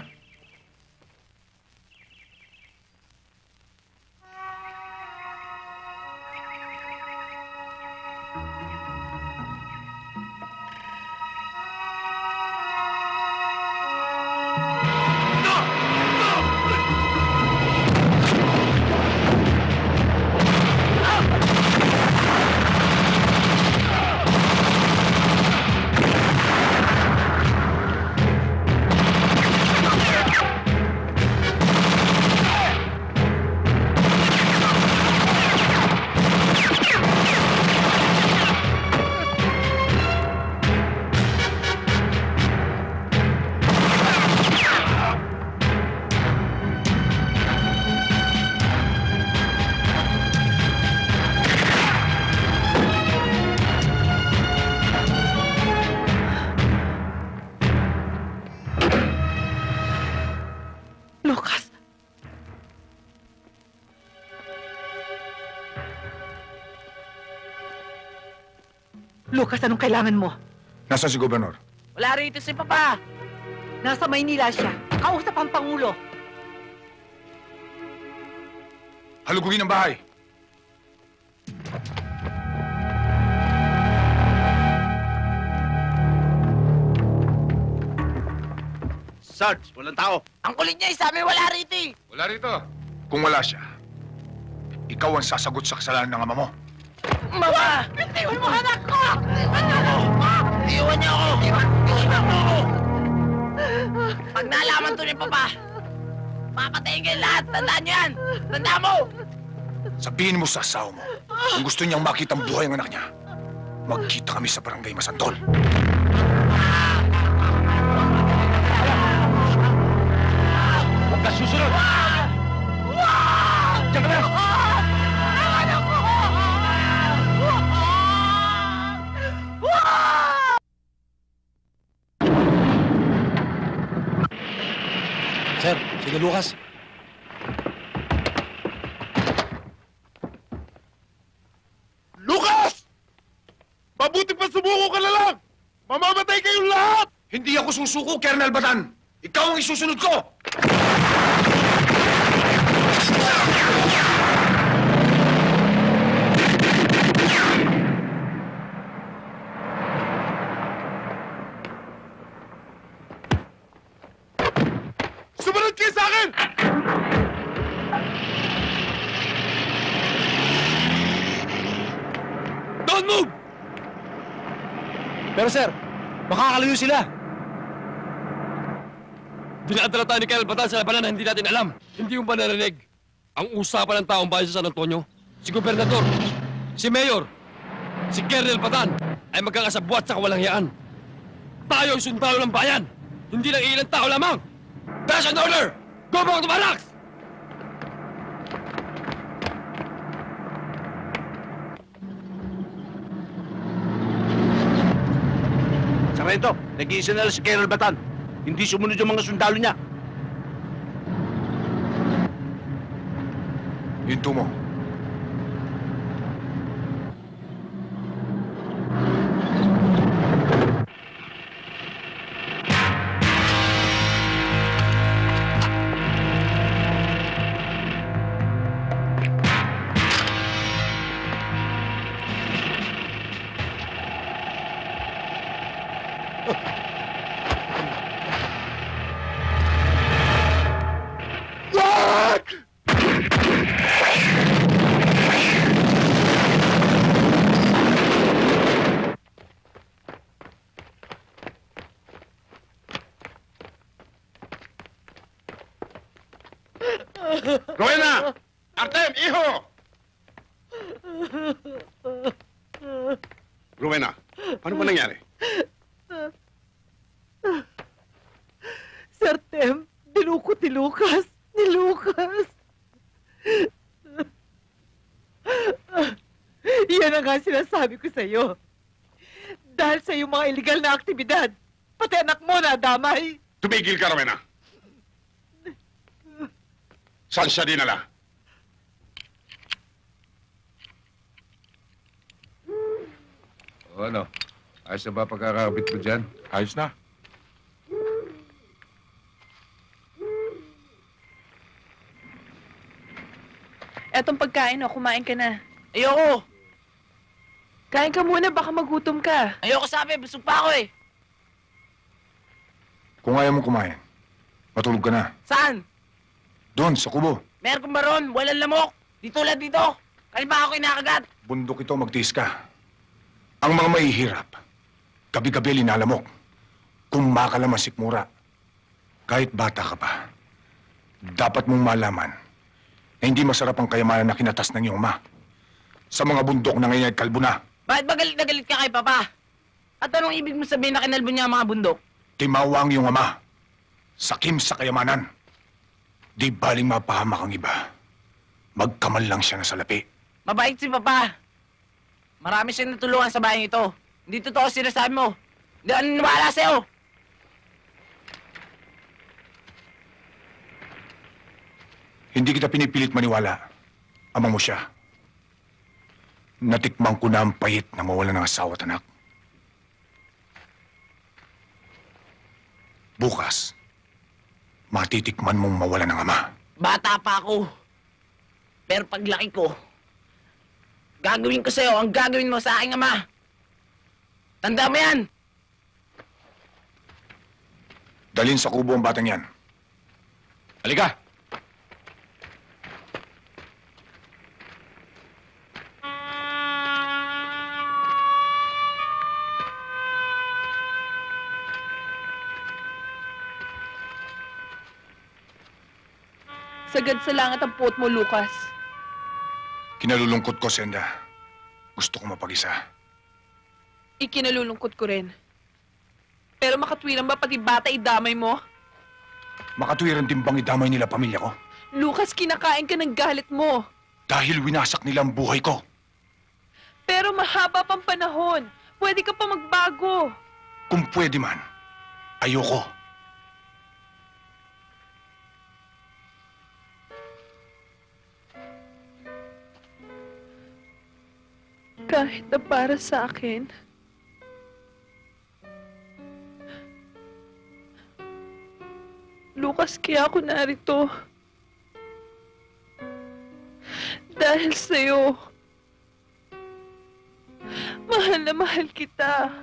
Lucas! Lucas, anong kailangan mo? Nasaan si Gobernador? Wala rito si Papa. Nasa Maynila siya. Kausap ang Pangulo. Halugugin ang bahay. Sarge, walang tao. Ang kulit niya, sabi wala rito eh. Wala rito. Kung wala siya, ikaw ang sasagot sa kasalanan ng ama mo. Mama! Bitiwan mo anak ko! Iwan niyo ako! Iwan mo ako! Pag nalaman to ni Papa, papatayin kayo lahat! Tandaan niyo yan! Tandaan mo! Sabihin mo sa asawa mo, kung gusto niyang makita ang buhay ang anak niya, magkita kami sa barangay Masantol. Huwag ka susunod! Diyan ka lang! Sir, sino Lucas? Lucas! Mabuti pa sumuko ka na lang! Mamamatay kayong lahat! Hindi ako susuko, Colonel Batan! Ikaw ang isusunod ko! Sumunod kayo sa akin! Don't move! Pero sir, makakalayo sila. Dinadala tayo ni Kyle Batan sa labanan na hindi natin alam. Hindi mo ba narinig? Ang usapan ng taong bayan sa San Antonio, si Gobernador, si Mayor, si Colonel Batan, ay magkakasabwat sa kawalang yaan. Tayo ay sundalo ng bayan, hindi lang ilang tao lamang. That's an order! Go back to barracks! Sargento, nag-iisa na lang si Colonel Batan. Hindi sumunod yung mga sundalo niya. Hinto mo. Rowena! Artem, iho! Rowena, ano ba nangyari? Sir Tem, dinukot ni Lucas. Ni Lucas. Yan ang nga sinasabi ko sa'yo. Dahil sa iyong mga illegal na aktibidad, pati anak mo nadamay. Tumigil ka, Rowena. Saan siya dinala? O ano? Ayos na ba pagkakabit mo dyan? Ayos na. Etong pagkain, oh, kumain ka na. Ayoko. Kain ka muna, baka magutom ka. Ayoko sabi, busog pa ako eh. Kung ayaw mo kumain, matulog ka na. Saan? Doon, sa kubo. Meron kong baron, walang lamok. Di tulad dito. Kaya ba ako inakagat? Bundok ito, magtiis ka. Ang mga mahihirap, gabi-gabi linalamok. Kung makalaman sikmura, kahit bata ka pa, dapat mong malaman na hindi masarap ang kayamanan na kinatas ng iyong ama. Sa mga bundok na ngayon ay kalbo na. Bakit ba galit na galit ka kay Papa? At anong ibig mo sabihin na kinalbo niya ang mga bundok? Timawa ang iyong ama. Sakim sa kayamanan. Di baling mapahamak ang iba. Magkamal lang siya na salapi. Mabait si Papa. Marami siyang natulungan sa bayan ito. Hindi totoo sinasabi mo. Hindi ako naniniwala sa'yo. Hindi kita pinipilit maniwala. Ama mo siya. Natikman ko na ang payit na mawala ng asawa at anak. Bukas, matitikman mong mawala ng ama. Bata pa ako. Pero paglaki ko, gagawin ko sa'yo ang gagawin mo sa aking ama. Tanda mo yan. Dalhin sa kubo ang batang yan. Halika! Sagad sa langit ang puot mo, Lucas. Kinalulungkot ko, Senda. Gusto ko mapag-isa. Ikinalulungkot ko rin. Pero makatwiran ba pati bata idamay mo? Makatwiran din bang idamay nila pamilya ko? Lucas, kinakain ka ng galit mo. Dahil winasak nila ang buhay ko. Pero mahaba pang panahon. Pwede ka pa magbago. Kung pwede man, ayoko. Kahit na para sa akin, Lucas, kaya ako narito. Dahil sa'yo. Mahal na mahal kita.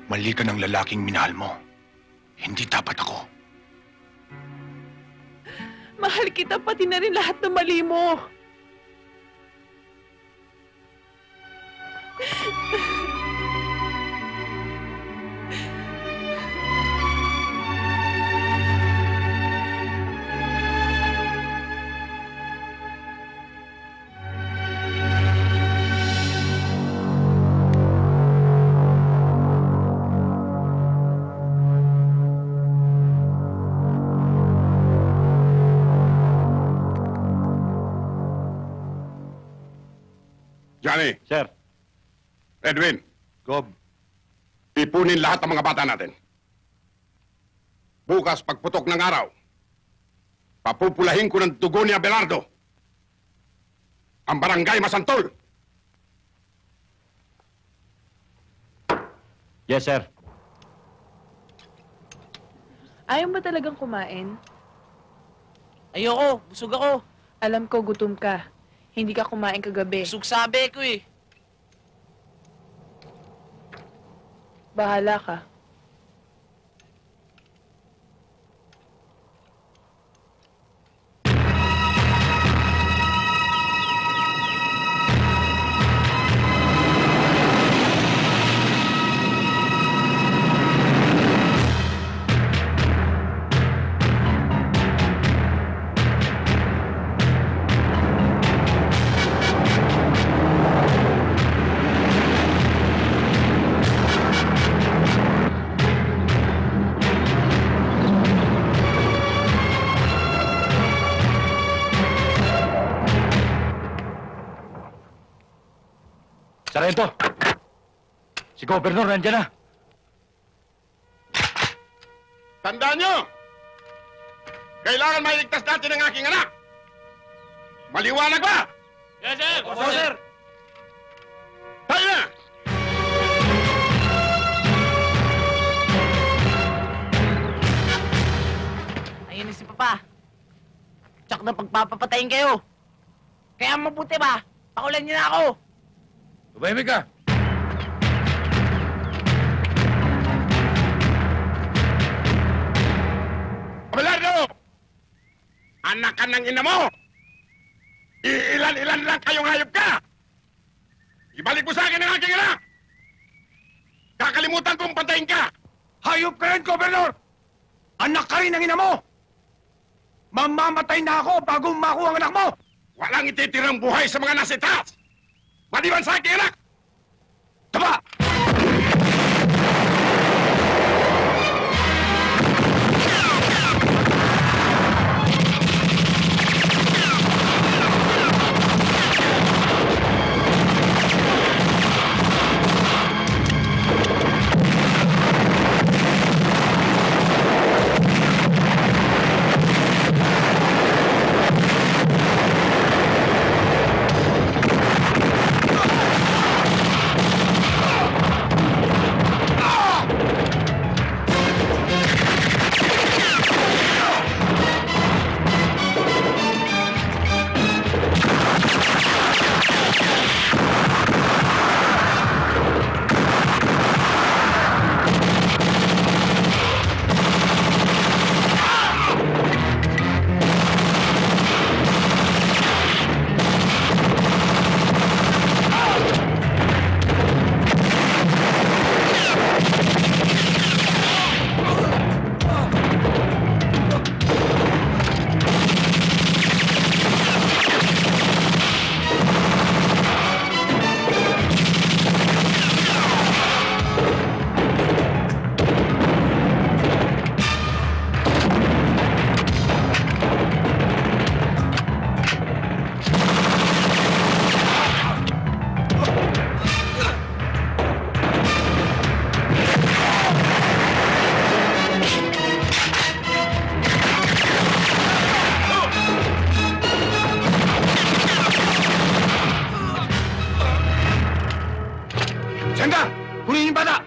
Mali ka ng lalaking minahal mo. Hindi dapat ako. Mahal kita pati na rin lahat ng mali mo. Johnny. Sir. Edwin. Gob. Ipunin lahat ng mga bata natin. Bukas, pagputok ng araw, papupulahin ko ng dugo ni Abelardo ang barangay Masantol. Yes, sir. Ayaw ba talagang kumain? Ayoko, busog ako. Alam ko gutom ka. Hindi ka kumain kagabi. Busog sabi ko eh. Bahala ka. Sargento! Si Gobernador nandiyan na! Tandaan nyo! Kailangan mailigtas natin ang aking anak! Maliwanag ba? Yes, sir! Opo, sir! Tayo na! Ayun na si Papa. Tsak na pagpapapatayin kayo. Kaya mabuti ba? Pakulan niyo na ako. Tumahimik ka! Abelardo! Anak ka ng ina mo! Iilan-ilan lang kayong hayop ka! Ibalik mo sa akin ang aking anak! Kakalimutan kong patayin ka! Hayop ka rin, Gobernador! Anak ka rin ng ina mo! Mamamatay na ako bago makuha ang anak mo! Walang ititirang buhay sa mga nasa itaas! Maliban sa aking anak! Taba! Senda! Kunin yung bata!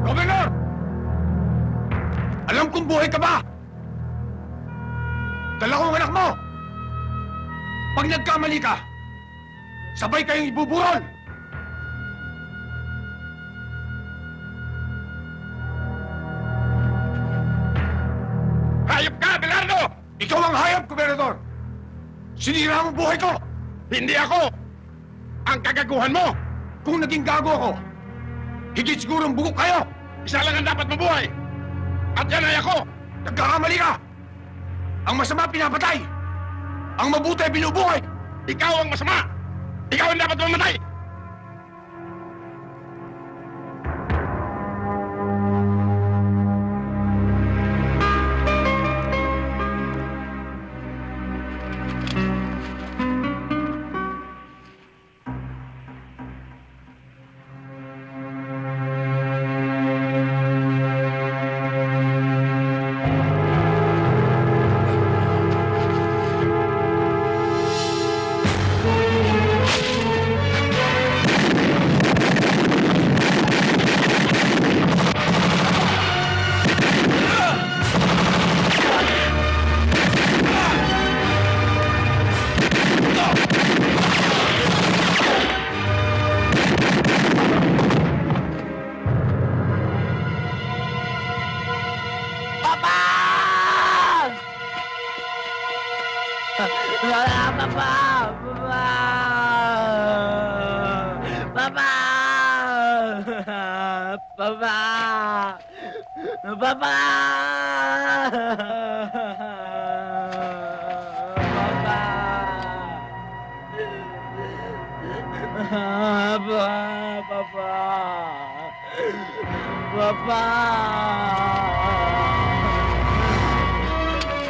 Gobernador! Alam kong buhay ka ba? Dala ko ang anak mo! Pag nagkamali ka, sabay kayong ibuburol! Hayop ka, Abelardo! Ikaw ang hayop, Gobernador! Sinira mo buhay ko! Hindi ako! Ang kagaguhan mo! Kung naging gago ako, higit siguro ang bugok kayo! Isa lang ang dapat mabuhay! At yan ay ako! Nagkakamali ka! Ang masama pinapatay! Ang mabuti binubuhay! Ikaw ang masama! Ikaw ang dapat mamatay!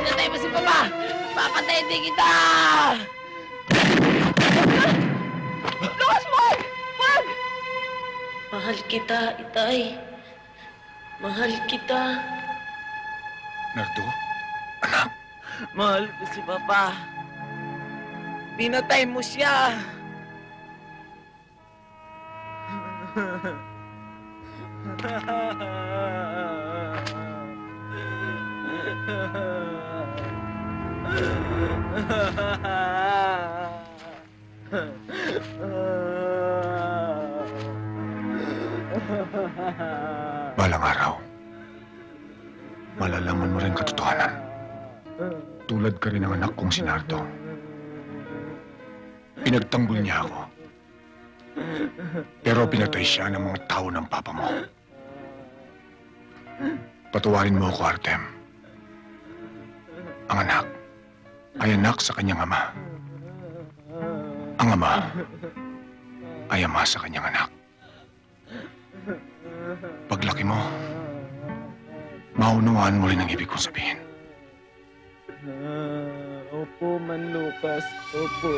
Pinatay mo si Papa! Papatayin din kita! Lucas, wag! Wag! Mahal kita, Itay. Mahal kita. Nardo? Mahal ko si Papa. Pinatay mo siya. Balang araw, malalaman mo rin katotohanan. Tulad ka rin ng anak kong si Nardo. Pinagtanggol niya ako. Pero pinatay siya ng mga tao ng papa mo. Patawarin mo ako, Artem. Ang anak ay anak sa kanyang ama. Ang ama ay ama sa kanyang anak. Paglaki mo, maunawaan mo rin ang ibig kong sabihin. Opo, Man Lucas. Opo.